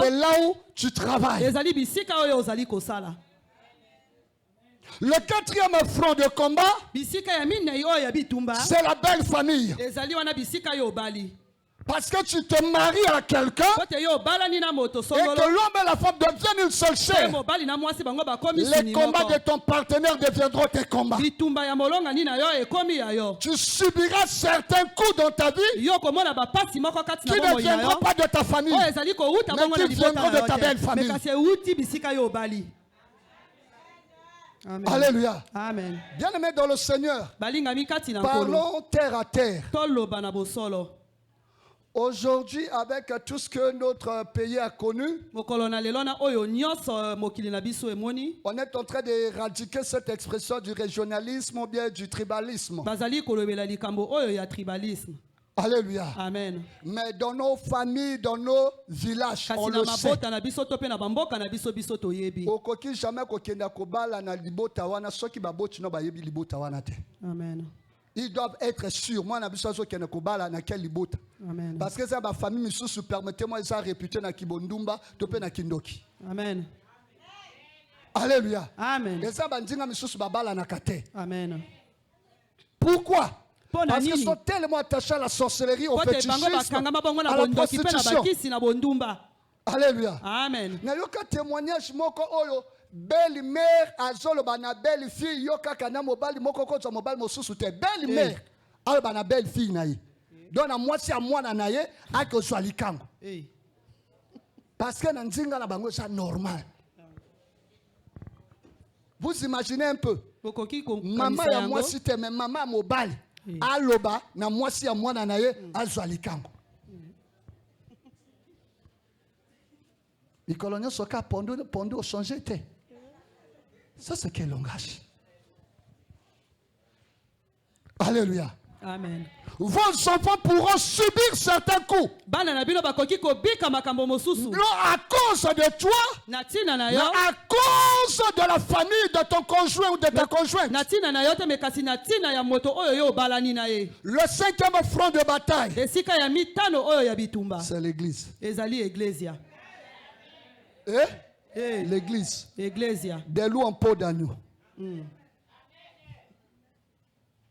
là où tu travailles. Le quatrième front de combat, c'est la belle famille. Parce que tu te maries à quelqu'un et que l'homme et la femme deviennent une seule chair. Les combats de ton partenaire deviendront tes combats. Tu subiras certains coups dans ta vie qui ne viendront pas de ta famille, mais qui viendront de ta belle famille. Amen. Alléluia. Amen. Bien-aimés dans le Seigneur, parlons terre à terre. Aujourd'hui, avec tout ce que notre pays a connu, on est en train d'éradiquer cette expression du régionalisme ou bien du tribalisme. Alléluia. Amen. Mais dans nos familles, dans nos villages, on le sait. Okoki jamais kokenda kobala na libota wana soki baboti no bayebi libota wana te. Amen. Ils doivent être sûrs. Moi, na biso kenda kobala na quel libota. Amen. Parce que ça ma famille misusu permettez-moi ça réputé na Kibondumba, tope na Kindoki. Amen. Alléluia. Amen. Et ça bandinga misusu babala na kate. Amen. Pourquoi? Parce qu'ils sont tellement attachés à la sorcellerie, au fétichisme, à la prostitution. Alléluia. Amen. Na yoka témoignage moko oyo belle mère azolo bana belle fille yoka kana mobali moko kozo mobali mosusu te belle mère alo bana belle fille na ye. Donc na mwasi ya mwana na ye akozwa likango. Parce que na nzinga na bango ça normal. Vous imaginez un peu. Maman ya mwasi te mais maman mobali aloba na mwasi ya mwana na ye azwa likango. Les coloniaux sont qu'à pondre au changer. Ça, c'est quel langage? Alléluia. Amen. Vos enfants pourront subir certains coups. Non à cause de toi, mais à cause de la famille de ton conjoint ou de ta conjointe. Le cinquième front de bataille, c'est l'église. L'église. Des loups en peau d'agneau.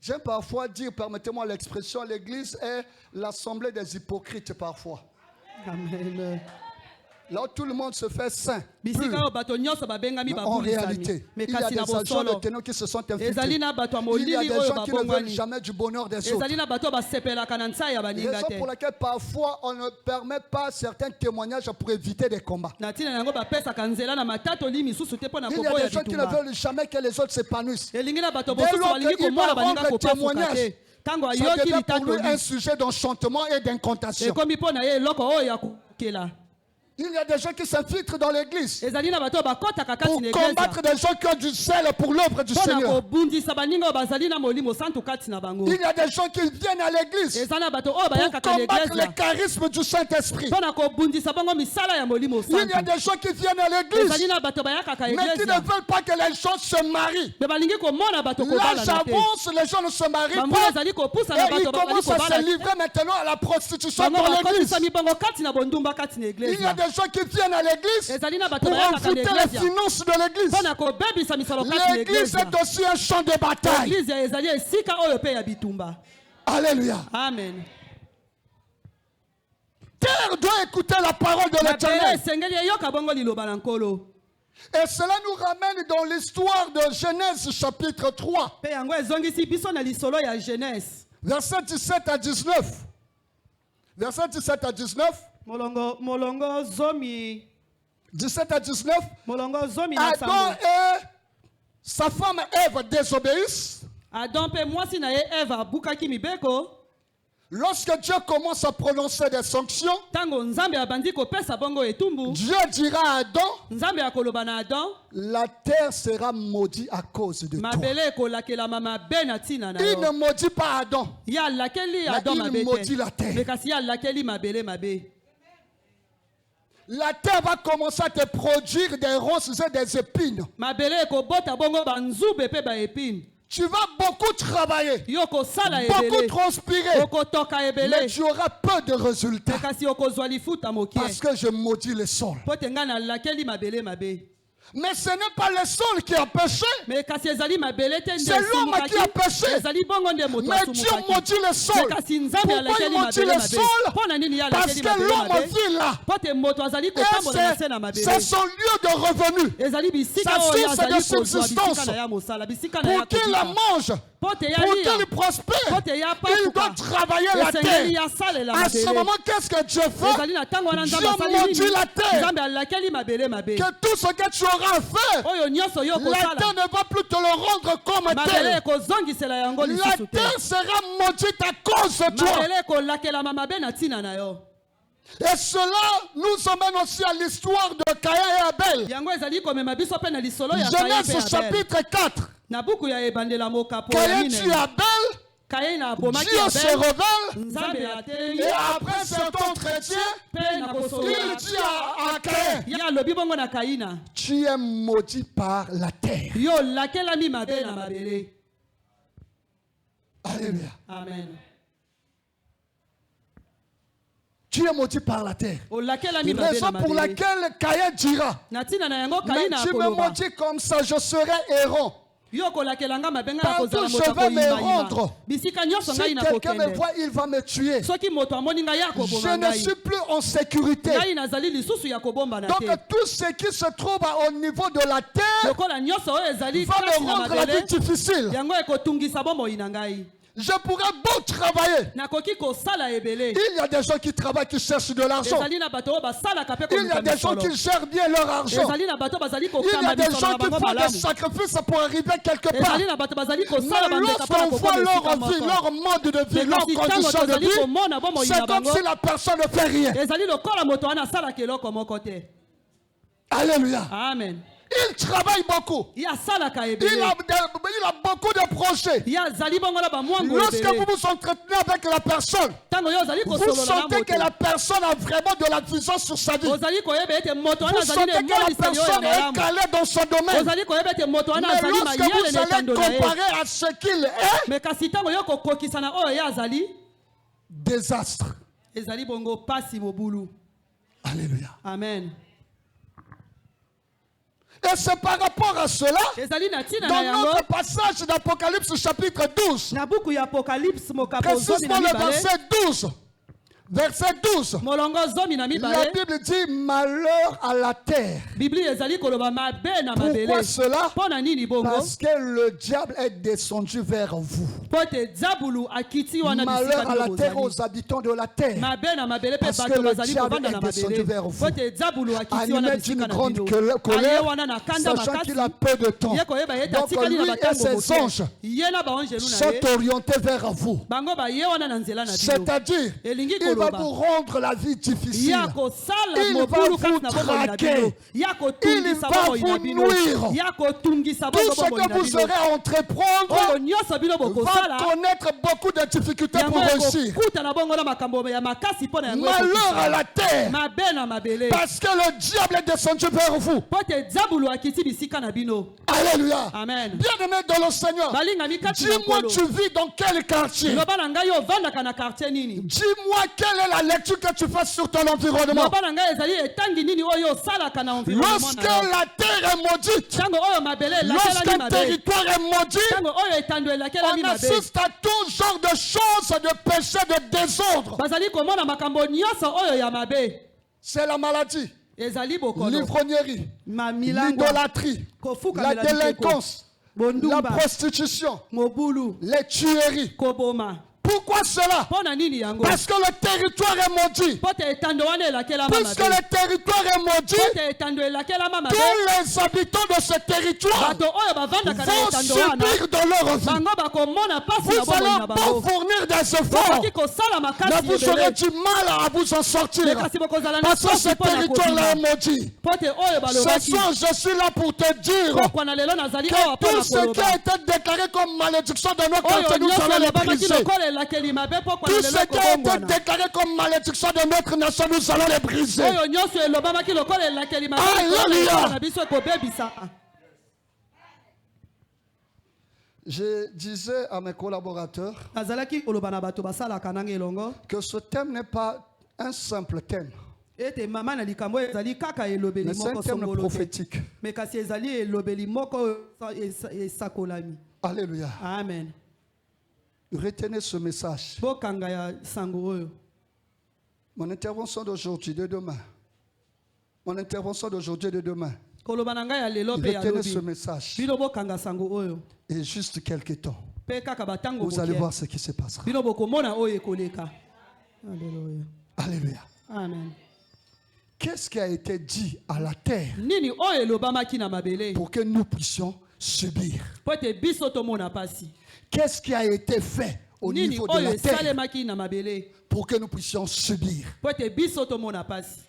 J'aime parfois dire, permettez-moi l'expression, l'église est l'assemblée des hypocrites parfois. Amen. Là où tout le monde se fait saint. En réalité, il y a des agents de ténèbres qui se sont infiltrés. Il y a des gens qui ne veulent jamais du bonheur des autres. Raison pour laquelle parfois on ne permet pas certains témoignages pour éviter des combats. Il y a des gens qui ne veulent jamais que les autres s'épanouissent. Dès lors qu'il va rendre témoignage, ça devient pour lui un sujet d'enchantement et d'incantation. Il y a des gens qui s'infiltrent dans l'église ezali na bato bakotaka kati pour na combattre eglise des gens qui ont du zèle pour l'œuvre du mpona Seigneur. kobundisa baninga oyo bazali na molimo santu kati na bango. Il y a des gens qui viennent à l'église eza na bato oyo pour bayakaka na combattre eglise les charismes du Saint-Esprit. mpona kobundisa bango misala ya molimo Il y a santu. des gens qui viennent à ezali l'église na bato bayakaka mais qui eglise ne veulent pas que les gens se marient. me balingi komona bato kobala L'âge na te. avance, les gens ne se marient bambula pas. ezali kopusa na Et ils bato bazali commencent à kobala se livrer maintenant à la prostitution bango dans l'église. bakotisa mibongo kati na bondumba kati na Il eglise y a des gens qui viennent à l'église ezali na bato pour bayakaka na envoûter les eglise finances de l'église. mpona kobebisa misolo kati na L'église eglise. est aussi un champ de bataille. eglise ezali esika oyo mpe ya bitumba. Alléluia. Amen. Terre doit écouter la parole de mabele l'Éternel. esengeli eyoka bongo liloba na nkolo. Et cela nous ramène dans l'histoire de Genèse chapitre 3, mpe yango ezongisi biso na lisolo ya Genèse versets 17 à 19. Versets 17 à 19. molongo zomi 17 à 19. molongo zomi na Adam sango. et sa femme Ève désobéissent. Adam mpe mwasi na ye eve abukaki mibeko. Lorsque Dieu commence à prononcer des sanctions, ntango nzambe abandi kopesa bongo etumbu Dieu dira à Adam, nzambe akoloba na Adam la terre sera maudite à cause de toi. mabele ekolakelama mabe na ntina na Il ne yo. maudit pas Adam, ye alakeli mais Adam il mabe maudit la te terre. me kasi ye alakeli mabele mabe. La terre va commencer à te produire des ronces et des épines. mabele ekobota bongo banzube mpe baepine. Tu vas beaucoup travailler, yo kosala beaucoup ebele transpirer, okotoka mais ebele tu auras peu de résultats me kasi okozwa lifuta mokie parce que je maudis le sol. mpo te ngai nalakeli mabele mabe. Mais ce n'est pas le sol qui a péché, me kasi ezali mabele te nde c'est l'homme qui a péché. ezali bongo nde moto Mais Dieu asumukaki. maudit le sol. me kasi nzambe Pourquoi il alakeli maudit mabele le mabe sol? mpo na nini ye Parce alakeli que mabele l'homme mabe vit là. mpo te moto azali Et kotambola na se na mabele. c'est son lieu de revenu. ezali bisika sa oyo source azali de kozwa subsistance. bisika na ya mosala bisika na ya Pour qu'il la kobika. mange, mpo te ya pour lia qu'il prospère, mpo te ya il doit patuka travailler la esengeli terre. ya salela À ce mabele. moment, qu'est-ce que Dieu fait? ezali na ntango wana nzambe Dieu asali maudit nini la terre. nzambe alakeli mabele mabe Que tout ce que tu auras à faire, oyo nyonso yo la terre kosala ne va plus te le rendre comme mabele tel. ekozongisela yango La lisusu te. terre sera maudite à cause de toi. mabele ekolakelama mabe na ntina na yo. Et cela nous emmène aussi à l'histoire de Caïn et Abel. yango ezali komema biso mpe na lisolo ya Kain Genèse mpe Abel. chapitre 4. na buku ya ebandela mokapo ya Caïn tue minene Abel, Kain abomaki Dieu se Abel rebelle. nzambe atelemi Et après cet entretien, mpe na il kosolola dit à Caïn, ye alobi bongo na Kaina tu es maudit par la terre. yo lakelami mabe na mabele. Alléluia. Amen. Tu es maudit par la terre. olakelami mabe Raison na pour mabele laquelle Caïn dira, na ntina na yango mais Kaina tu me akoloba maudis comme ça, je serai errant. yo kolakelanga mabe ngai Partout nakozala je moto vais me akoyimayima rendre. bisika nyonso Si ngai quelqu'un me nakokende voit, il va me tuer. soki moto amoni ngai ya Je koboma ne ngai suis plus en sécurité. ngai nazali lisusu ya kobomba na Donc te tout ce qui se trouve au niveau de la terre lokola nyonso oyo ezali va kati me na rendre la vie mabele difficile. yango ekotungisa bomoi na ngai. Je pourrais beau travailler. nakoki kosala ebele Il y a des gens qui travaillent, qui cherchent de l'argent. ezali na bato oyo basalaka mpe Il y a koluka des gens misolo qui gèrent bien leur argent. ezali na bato bazali Il y a kokamba des misolo gens na qui bango font des malamu sacrifices pour arriver quelque part. ezali na bato bazali kosala Mais bambeka mpona lorsqu'on voit kokoma esika leur vie, moko leur mode de vie, Mais leurs kasi ntango conditions de tozali vie, komona bomoi c'est na comme bango si la personne ne fait rien. ezali lokola moto wana asalaka eloko moko te. Alléluia. Amen. Il travaille beaucoup. ye asalaka Il ebele a beaucoup de projets. ye azali bongo na bamwango Lorsque vous ebele vous entretenez avec la personne, ntango yo ozali vous kosolola na sentez que moto la personne a vraiment de la vision sur sa vie. ozali koyeba ete moto wana Vous azali sentez na que la emoniseli oyo personne est malamu calée dans son domaine. ozali koyeba ete moto wana Mais azali lorsque mayele vous na allez etando na ye comparer à ce qu'il est, me kasi ntango yo kokokisa na oyo ye azali désastre. ezali bongo pasi mobulu. Alléluia. Amen. Et c'est par rapport à cela, ezali na ntina na dans yango notre passage d'Apocalypse chapitre 12, na buku ya apocalypse mokapo zomi précisément na le mibale verset 12, verset 12, molongo zomi na la mibale Bible dit malheur à la terre. bibli ezali koloba mabe na Pourquoi mabele cela? mpo na nini bongo Parce que le diable est descendu vers vous. mpo ete zabulu akiti wana Malheur bisika à la bino terre bozali aux habitants de la terre. mabe na mabele mpe Parce que bato le bazali diable kovanda na est descendu mabele vers vous. mpo ete zabulu akiti wana Animé bisika d'une na grande bino aye colère, wana na kanda sachant makasi qu'il a peu de temps. ye koyeba ete Donc atikali na lui et batango ses anges moke ye na baangelu na sont ye orientés vers vous. bango baye wana na nzela na bino C'est-à-dire, elingi ils va vous rendre la vie difficile. ya kosala Il va mobulu vous kasi na bomoi na traquer. bino ya Il kotungisa va bomoi na vous bino nuire. ya kotungisa Tout ce bomoi que na vous bino aurez à entreprendre oyo nyonso bino va bokosala connaître beaucoup de difficultés yango pour réussir. ekokuta na bongo na makambo ya makasi mpo na yango Malheur à la terre. mabe na mabele Parce que le diable est descendu vers vous. mpo te diabolo akiti bisika na bino Alléluia. amen Bien-aimé dans le Seigneur, balingami kati na dis-moi, nkolo tu vis dans quel quartier? loba na ngai ovandaka na quartier nini Dis-moi quelle est la lecture que tu fais sur ton environnement. loba na ngai ezali etangi nini oyo osalaka na environnement Lorsque na yo la terre est maudite, ntango oyo mabele lorsqu'un elakelami mabe territoire est maudit, ntango oyo etando elakelami on mabe assiste à tout genre de choses, de péchés, de désordre. bazali komona makambo nyonso oyo ya mabe C'est la maladie, ezali bokolo l'ivrognerie, mamilangwa l'idolâtrie, la kofukamela délinquance, la bondumba prostitution, mobulu les tueries. koboma Pourquoi cela? mpo na nini yango Parce que le territoire est maudit. mpo te etando wana elakelama Puisque mabe le territoire est maudit, mpo te etando elakelama mabe tous les habitants de ce territoire bato oyo bavandaka na vont etando wana subir dans leur vie. bango bakomona pasi Vous na bomoi allez na pas bango fournir des efforts, bokoki kosala mais makasi vous aurez ebele du mal à vous en sortir. me kasi bokozala na Parce que sosi ce mpo na territoire-là est kobima maudit. mpo te oyo Ce balobaki soir, je suis là pour te dire pokwa na lelo nazali que awa mpo tout na ce qui koloba a été déclaré comme malédiction dans nos oyo quartiers, nous nyonso allons les elobamaki briser. lokola elakeli mabe pokwa Tout na ce lelo qui a été ekobongwana déclaré comme malédiction de notre nation, nous allons les briser. oyo nyonso elobamaki lokola elakeli mabe Alléluia. ekolo na biso ekobebisa Je disais à mes collaborateurs nazalaki koloba na bato basalaka nanga elongo que ce thème n'est pas un simple thème, ete mama na likambo oyo ezali kaka elobeli mais c'est un moko thème songolo te prophétique. me kasi ezali elobeli moko oyo esakolami Alléluia. amen Retenez ce message. bokanga ya sango oyo Mon intervention d'aujourd'hui, de demain. Mon intervention d'aujourd'hui et de demain. koloba na ngai ya lelo mpe ya Retenez ce lobi message. bino bokanga sango oyo Et juste quelques temps, mpe kaka batango vous allez moke voir ce qui se passera. bino bokomona oyo ekoleka Alléluia. Alléluia. amen Qu'est-ce qui a été dit à la terre nini oyo elobamaki na mabele pour que nous puissions subir? po ete biso tomona pasi Qu'est-ce qui a été fait au nini niveau de oyo la terre esalemaki na mabele pour que nous puissions subir? po ete biso tomona pasi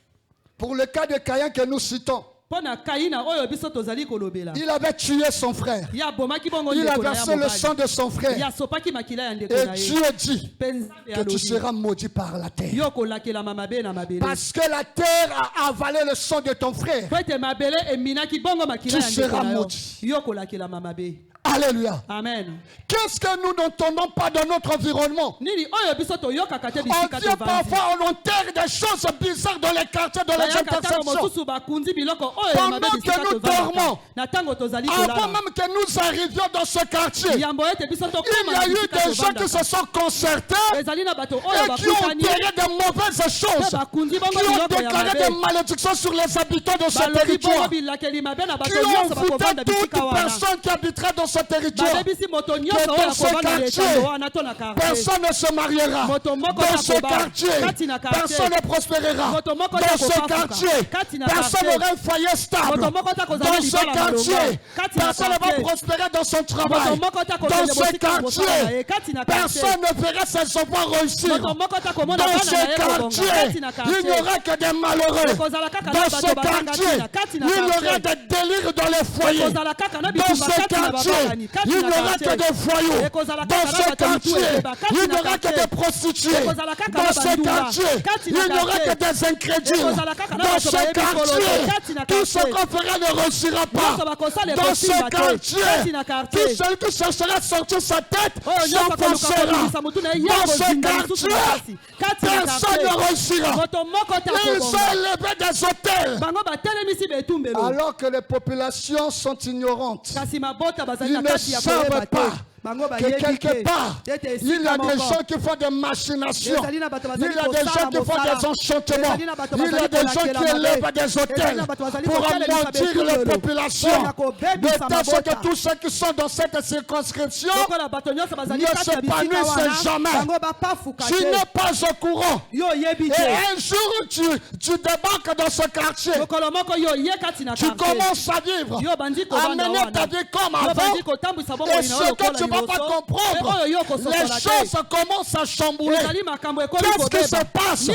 Pour le cas de Caïn que nous citons, mpo na kaina oyo biso tozali kolobela il avait tué son frère. ya bomaki bongo Il a ndeko na ya versé le sang mobali de son frère. ya sopaki makila ya ndeko Et na ye Dieu dit mpe nzambe que tu alobi seras maudit par la terre. yo kolakelama mabe na mabele Parce que la terre a avalé le sang de ton frère. po ete mabele eminaki bongo makila Tu ya ndeko seras na yo maudit. yo kolakelama mabe Alléluia. amen Qu'est-ce que nous n'entendons pas dans notre environnement? nini oyo biso toyokaka te On bisika vient tovandi parfois, on enterre des choses bizarres dans les quartiers, dans les bayaka ntango intersections. mosusu bakunzi biloko oyo ya mabe Pendant bisika que nous tovandaka dormons, na ntango tozali avant kolala même que nous arrivions dans ce quartier, yambo ete biso il tokóma y a na eu bisika des gens qui tovandaka se sont concertés ezali na bato oyo et qui ont bakutani enterré des mauvaises choses, mpe bakunzi bongo qui ont biloko ya déclaré mabe des malédictions sur les habitants de ce balobi bongo territoire, bilakeli mabe na qui bato ont nyonso foutu bakovanda toute bisika wana personne qui habiterait dans ce territoire. babebisi moto nyonso Que oyo dans ce akovanda na quartier, etando wana to na quartier Personne ne se mariera. Moto moko Dans na ce kobala. quartier, Kati na quartier. personne ne prospérera. Moto moko Dans na ce kopafuka. quartier, Kati na personne quartier. n'aura un foyer stable. Moto moko ta kozala Dans ce libala quartier, malonga. Kati na personne ne va quartier. prospérer dans son travail. Moto moko ta kozala Dans ce mosika ya mosala na ye. quartier, Kati na quartier. personne ne verra ses enfants réussir. Moto moko ta komona Dans bana na ce ye kobonga. quartier, Kati na il n'y quartier. aura que des malheureux. Ekozala kaka na Dans bato ce batanga quartier, tina. Kati na il y aura quartier. des délires dans les foyers. Ekozala kaka na Dans bitumba ce kati na quartier, babakani. Kati il na n'y aura que quartier. des voyous. Ekozala Dans kaka na ce bato mutu quartier, ebeba. Kati il na n'y aura que quartier. des prostituées. Ekozala kaka Dans na ce bandula. quartier, Kati il na n'y aura quartier. que des incrédules. Ekozala kaka na Dans bato ce bayebi kololo. Kati quartier, na tout ce quartier. qu'on fera ne réussira Nyonso pas. bakosala Dans ce ekosimba te. quartier, Kati na quartier. tout celui qui cherchera à sortir sa tête oyo nyonso akoluka s'enfoncera. kobimisa motu na ye ya Dans ce kozinga lisusu makasi quartier, kati na personne quartier ne réussira. moto moko ta Ils kobonga ont élevé des hôtels. bango batelemisi betumbelo Alors que les populations sont ignorantes. kasi mabota bazali Ils na ne kati ya savent koyeba te pas bango que bayebi quelque te part, ete il y esika a des moko gens qui font des machinations. ezali na bato Il y bazali a des kosala gens qui font mosala. des enchantements. Ezali na bato Il y a bazali des gens qui kolakela élèvent mabe. des Ezali hôtels na bato bazali pour kotelelisa amontir les betumbelo. populations. Mpona kobebisa De telle sorte mabota. que tous ceux qui sont dans cette circonscription lokola bato nyonso bazali ne kati ya bisika s'épanouissent jamais. wana bango bapafuka tu te n'es pas au courant. yo oyebi Et te un jour, tu débarques dans ce quartier. mokolo moko yo ye kati na Tu quartier commences à vivre, yo bandi à kovanda mener ta wana vie comme yo avant. bandi kotambwisa Et bomoi na ce oyo que tu lokola vas pas comprendre. Les choses commencent à chambouler. Qu'est-ce qui se passe? Tu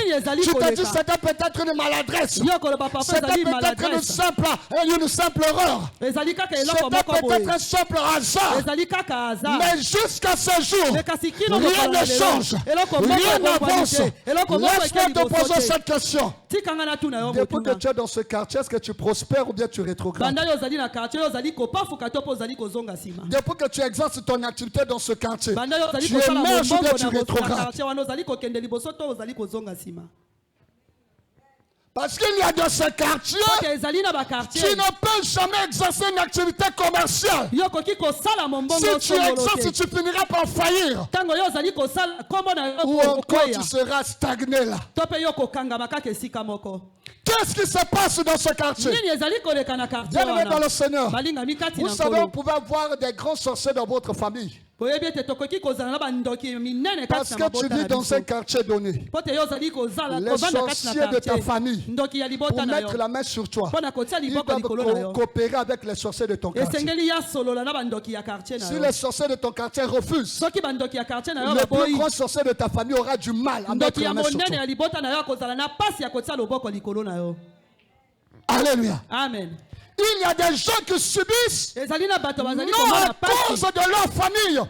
te dis c'était peut-être une maladresse. C'était peut-être une simple erreur. C'était peut-être un simple hasard. Mais jusqu'à ce jour, rien ne change. Rien n'avance. Laisse-moi te poser cette question. Depuis que tu es dans ce quartier, est-ce que tu prospères ou bien tu rétrogrades? Depuis que tu exerces ton activité dans ce quartier, tu émerges ou bien tu rétrogrades? Parce qu'il y a dans ce quartier, tu ne peux jamais exercer une activité commerciale. Si tu exerces, tu finiras par faillir. Ou encore tu seras stagné là. Qu'est-ce qui se passe dans ce quartier? Bien-aimés dans le Seigneur, vous savez, vous pouvez avoir des grands sorciers dans votre famille. Parce que tu vis dans un quartier donné. Les sorciers de ta famille, pour mettre la main sur toi, ils doivent coopérer avec les sorciers de ton quartier. Si les sorciers de ton quartier refusent, le plus grand sorcier de ta famille aura du mal à mettre la main sur toi. Alléluia. Amen. Il y a des gens qui subissent non à cause de leur famille, mais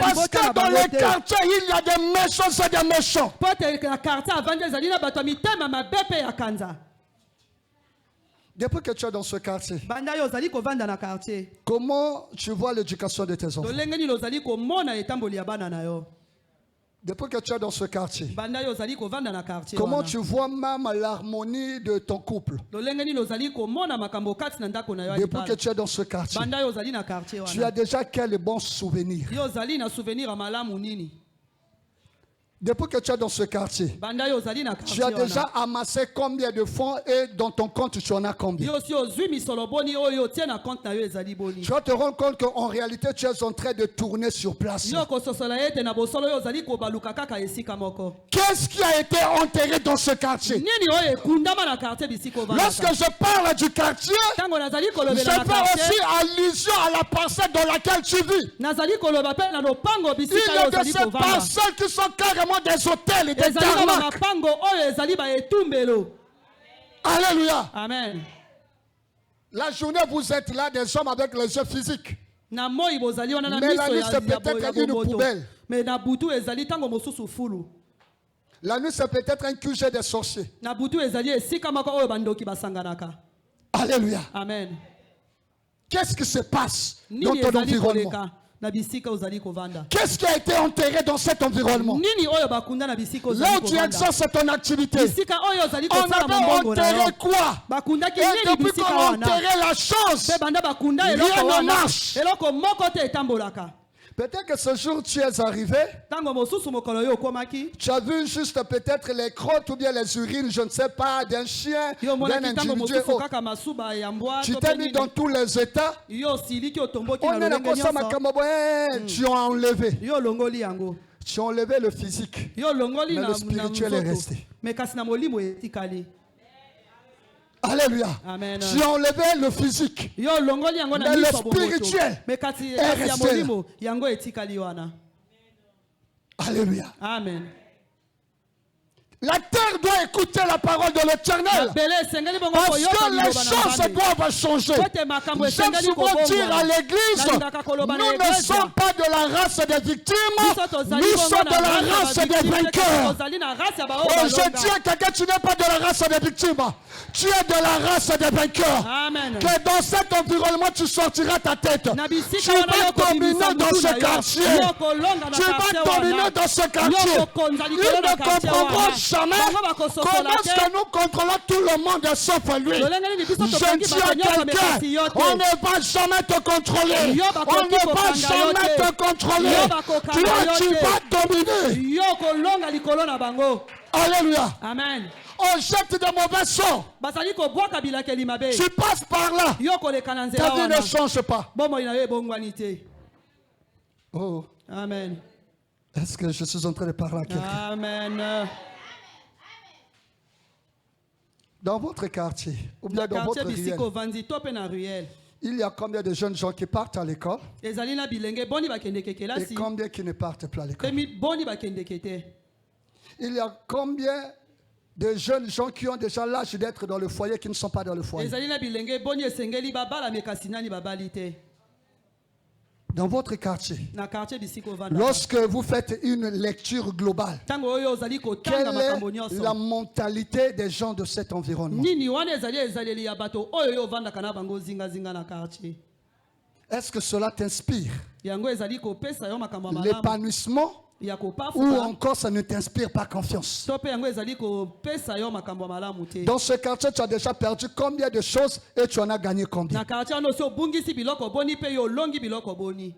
parce que dans les quartiers, il y a des méchants et des méchants. Depuis que tu es dans ce quartier, comment tu vois l'éducation de tes enfants? Depuis que tu es dans ce quartier, comment tu vois même l'harmonie de ton couple? Depuis que tu es dans ce quartier, tu as déjà quel bon souvenir? Depuis que tu es dans ce quartier, tu as déjà amassé combien de fonds et dans ton compte tu en as combien? Tu vas te rendre compte qu'en réalité tu es en train de tourner sur place. Qu'est-ce qui a été enterré dans ce quartier? Lorsque je parle du quartier, je fais aussi allusion à la parcelle dans laquelle tu vis. Il y a de ces parcelles qui sont carrément des hôtels et des tarmacs. Alléluia. Amen. La journée vous êtes là, des hommes avec les yeux physiques. Mais la nuit c'est peut-être une poubelle. La nuit c'est peut-être un QG des sorciers. Alléluia. Amen. Qu'est-ce qui se passe dans ton environnement? Qu'est-ce qui a été enterré dans cet environnement? Là où tu exerces ton activité, on avait enterré quoi? Et depuis qu'on a enterré la chose, rien ne marche. Peut-être que ce jour tu es arrivé, tu as vu juste peut-être les crottes ou bien les urines, je ne sais pas, d'un chien, d'un individu. Tu t'es mis dans tous les états. On est là comme ça, tu as enlevé. Tu as enlevé le physique, mais le spirituel est resté. Alléluia. Amen. Tu as enlevé le physique, mais le spirituel est resté là. Alléluia. Amen. La terre doit écouter la parole de l'Éternel. Parce que les choses doivent changer. J'aime souvent dire à l'église, nous ne sommes pas de la race des victimes, nous sommes de la race des vainqueurs. Oh, je dis à quelqu'un, tu n'es pas de la race des victimes, tu es de la race des vainqueurs. Amen. Que dans cet environnement, tu sortiras ta tête. Tu vas dominer dans ce quartier. Tu vas dominer dans ce quartier. Ils ne comprendront jamais comment est-ce que nous contrôlons tout le monde sauf lui. Je dis à quelqu'un, on ne va jamais te contrôler. On ne va jamais te contrôler. Tu vas dominer. Alléluia. Amen. On jette de mauvais sons. Tu passes par là. Ta vie ne change pas. Oh. Amen. Est-ce que je suis en train de parler à quelqu'un? Amen. Dans votre quartier, ou bien dans votre ruelle, Il y a combien de jeunes gens qui partent à l'école ezali na bilenge boni bakendeke et kelasi combien qui ne partent plus à l'école? pe boni bakendeke te. Il y a combien de jeunes gens qui ont déjà l'âge d'être dans le foyer qui ne sont pas dans le foyer? ezali na bilenge boni esengeli babala mekasi nani babali te. Dans votre quartier, Na quartier bisiko vanda. lorsque vous faites une lecture globale, Tango oyo ozali quelle kotanga makambo est nyonso. la mentalité des gens de cet environnement? Nini wana ezali ezaleli ya bato oyo yo ovandaka na bango zinga na quartier. Est-ce que cela t'inspire Yango ezali kopesa yo makambo ya malamu. l'épanouissement Ya ou kopafuka. encore ça ne t'inspire pas confiance? To pe yango ezali kopesa yo makambo ya malamu te. Dans ce quartier, tu as déjà perdu combien de choses et tu en as gagné combien? Na quartier wana osi obungisi biloko boni pe yo olongi biloko boni.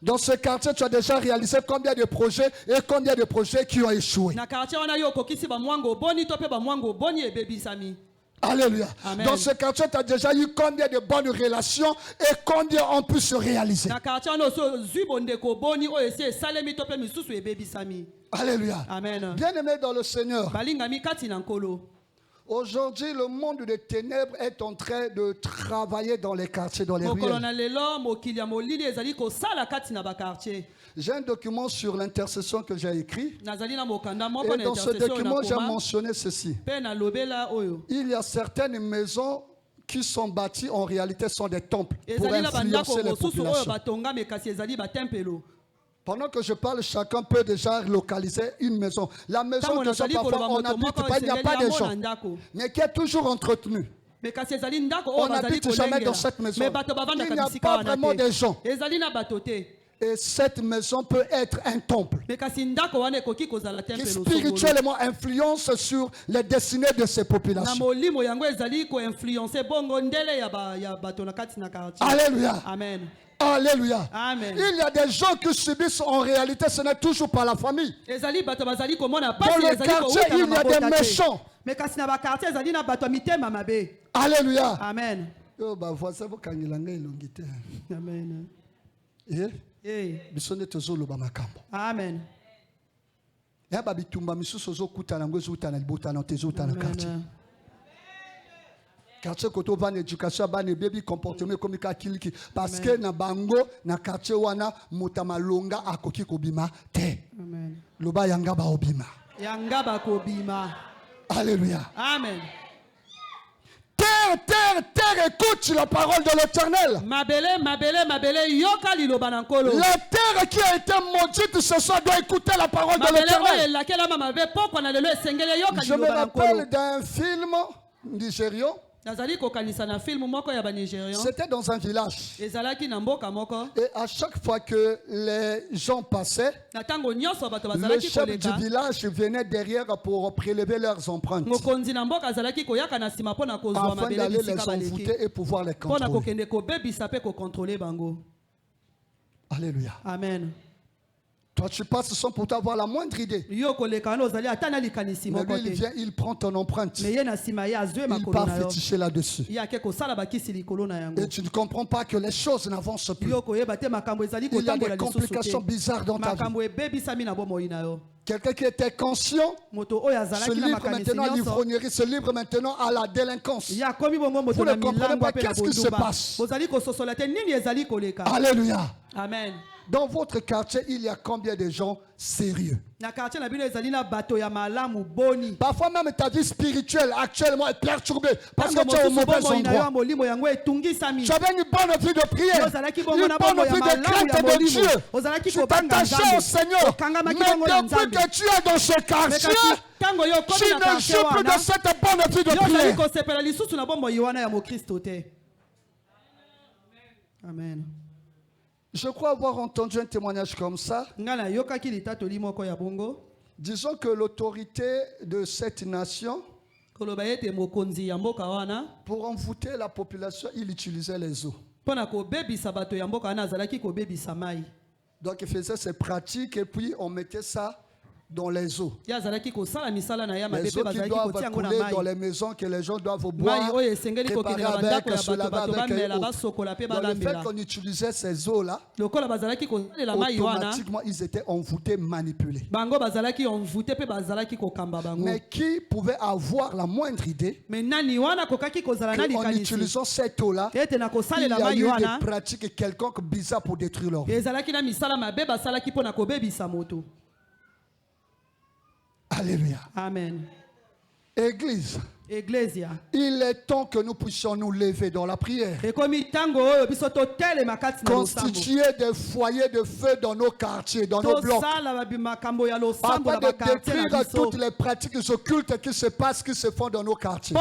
Dans ce quartier, tu as déjà réalisé combien de projets et combien de projets qui ont échoué? Na quartier wana yo okokisi ba mwango boni to pe ba mwango boni ebebisami. Alléluia. Amen. Dans ce quartier, tu as déjà eu combien de bonnes relations et combien ont pu se réaliser? Na quartier wana osi ozwi bondeko boni oyo esi esalemi to pe misusu ebebisami. Alléluia. Amen. Bien-aimés dans le Seigneur, Balingami kati na nkolo. aujourd'hui, le monde des ténèbres est en train de travailler dans les quartiers, dans les Mokolo ruelles. na lelo mokili ya molili ezali kosala kati na ba quartier. J'ai un document sur l'intercession que j'ai écrit. Nazali na mokanda moko Et na dans ce intercession document, na j'ai koma. mentionné ceci. Pe na lobela oyo. Il y a certaines maisons qui sont bâties, en réalité, sont des temples pour Ezali na bandako influencer les mosusu oyo populations. batonga mekasi ezali batempelo. Pendant que je parle, chacun peut déjà localiser une maison. La maison Tango que j'ai nazali parfois, koloba on moto n'habite moko pas, il n'y a pas de esengeli yango gens, na ndako. mais qui est toujours entretenue. Mekasi ezali ndako On oyo bazali n'habite jamais dans kolengela. cette maison. Mais bato Il bavandaka n'y a bisika pas wana vraiment te. de gens. Ezali na bato te. Et cette maison peut être un temple Mekasi ndako wana ekoki kozala qui tempelo. spirituellement influence sur les destinées de ces Na populations. molimo yango ezali ko-influencer bongo ndele ya bato na kati na quartier. Alléluia. Amen. Alléluia. Amen. Il y a des gens qui subissent, en réalité, ce n'est toujours pas la famille. Ezali bato bazali komona Dans pasi le ezali quartier, kouta na il y a des mabota te. méchants. Mais kasi na ba quartier ezali na bato ya mitema mabe. Alléluia. Amen. Yo, bah, voici vos kangilanga ilongite. Amen. Eh? Eh. Bisone tozolo ba makambo. Amen. Ya ba bitumba misusu zokuta na ngozo uta na libota na tezuta na quartier. Amen. Quartier koto van éducation ban baby comportement comme ka kiliki parce que na bango na quartier wana motama longa akoki kobima te. Amen. Loba yanga ba obima. Yanga bakobima. Alléluia. Amen. Terre, écoute la parole de l'Éternel. Mabele, yoka liloba na nkolo. La terre qui a été maudite ce soir doit écouter la parole de Mabele oyo l'Éternel. elakela mabe poko na lelo esengeli yoka Je me liloba na nkolo. rappelle d'un film nigérian. Nazali kokanisa na film moko ya ba Nigérian. C'était dans un village. Ezalaki na mboka moko. Et à chaque fois que les gens passaient, Na tango nyonso bato le bazalaki chef du koleka. village venait derrière pour prélever leurs empreintes Mokonzi na mboka azalaki koyaka na sima pona kozwa afin mabele d'aller bisika les baleki. envoûter et pouvoir les Pona contrôler. kokende kobebisa pe kokontrole bango. Alléluia. Amen. Toi, tu passes sans pour avoir la moindre idée. Yo koleka wana ozali ata na likanisi Mais moko lui, il te. vient, il prend ton empreinte. Mais ye na sima ye azwe Il makolo part na yo. féticher là-dessus. Ye ake kosala bakisi likolo na yango. Et tu ne comprends pas que les choses n'avancent plus. Yo koyeba te makambo ezali Il y a kotambola des lisusu complications te. bizarres dans ta vie. Makambo ebebisami na bomoi na yo. Quelqu'un qui était conscient Moto oyo se azalaki na livre makanisi maintenant à nyonso. l'ivrognerie, se livre maintenant à la délinquance. Ya komi bongo moto Vous na ne comprenez milango pas pe na qu'est-ce qui se bondumba. passe. Bozali kososola te nini ezali koleka. Alléluia. Amen. Dans votre quartier, il y a combien de gens sérieux? Na quartier na bino ezali na bato ya malamu boni. Parfois même ta vie spirituelle actuellement est perturbée parce que Tango tu es au mosusu mauvais bomoi na yo ya endroit. molimo yango etungisami. Tu avais une bonne vie de prière, Ozalaki une bongo na bonne bomoi ya vie de malamu ya crainte de molimo. Dieu. Ozalaki Tu kobanga t'attachais Nzambe. au Seigneur. Okangamaki Mais bongo na depuis Nzambe. que tu es dans ce Mais quartier, kasi tango yo tu komi na ne quartier joues plus wana. de cette bonne vie de Yo ozali prière. kosepela lisusu na bomoi wana ya mokristo te. Amen. Je crois avoir entendu un témoignage comme ça. Ngana yokaki litatoli moko ya bongo. Disons que l'autorité de cette nation, Koloba ete mokonzi ya mboka wana. pour envoûter la population, il utilisait les eaux. Pona kobebisa bato ya mboka wana azalaki kobebisa mai. Donc il faisait ses pratiques et puis on mettait ça dans les eaux. Les eaux qui doivent couler dans les maisons que les gens doivent boire, préparer avec, se laver avec et autres. Dans le fait qu'on utilisait ces eaux-là, automatiquement ils étaient envoûtés, manipulés. Mais qui pouvait avoir la moindre idée qu'en utilisant cette eau-là, il y a eu des pratiques quelconques bizarres pour détruire leur vie. Alléluia. Amen. Église. Ecclesia. Il est temps que nous puissions nous lever dans la prière. Constituer des foyers de feu dans nos quartiers, dans nos blocs. Afin de détruire toutes les pratiques occultes qui se passent, qui se font dans nos quartiers.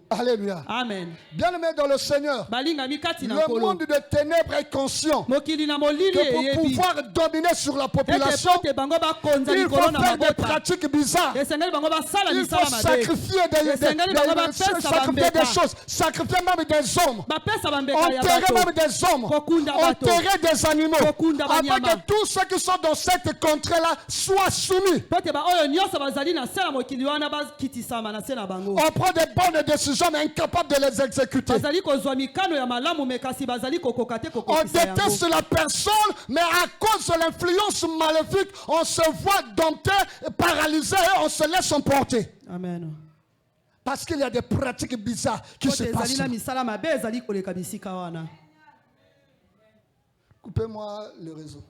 Alléluia. Amen. Bien-aimés dans le Seigneur, le monde de ténèbres est conscient que pour pouvoir dominer sur la population, il faut faire des pratiques bizarres. Il faut sacrifier des choses, sacrifier même des hommes, enterrer même des hommes, enterrer des animaux, afin que tous ceux qui sont dans cette contrée-là soient soumis. On prend des bonnes décisions mais incapables de les exécuter. On déteste la personne, mais à cause de l'influence maléfique, on se voit dompté, paralysé, et on se laisse emporter. Amen. Parce qu'il y a des pratiques bizarres qui se passent. Coupez-moi le réseau.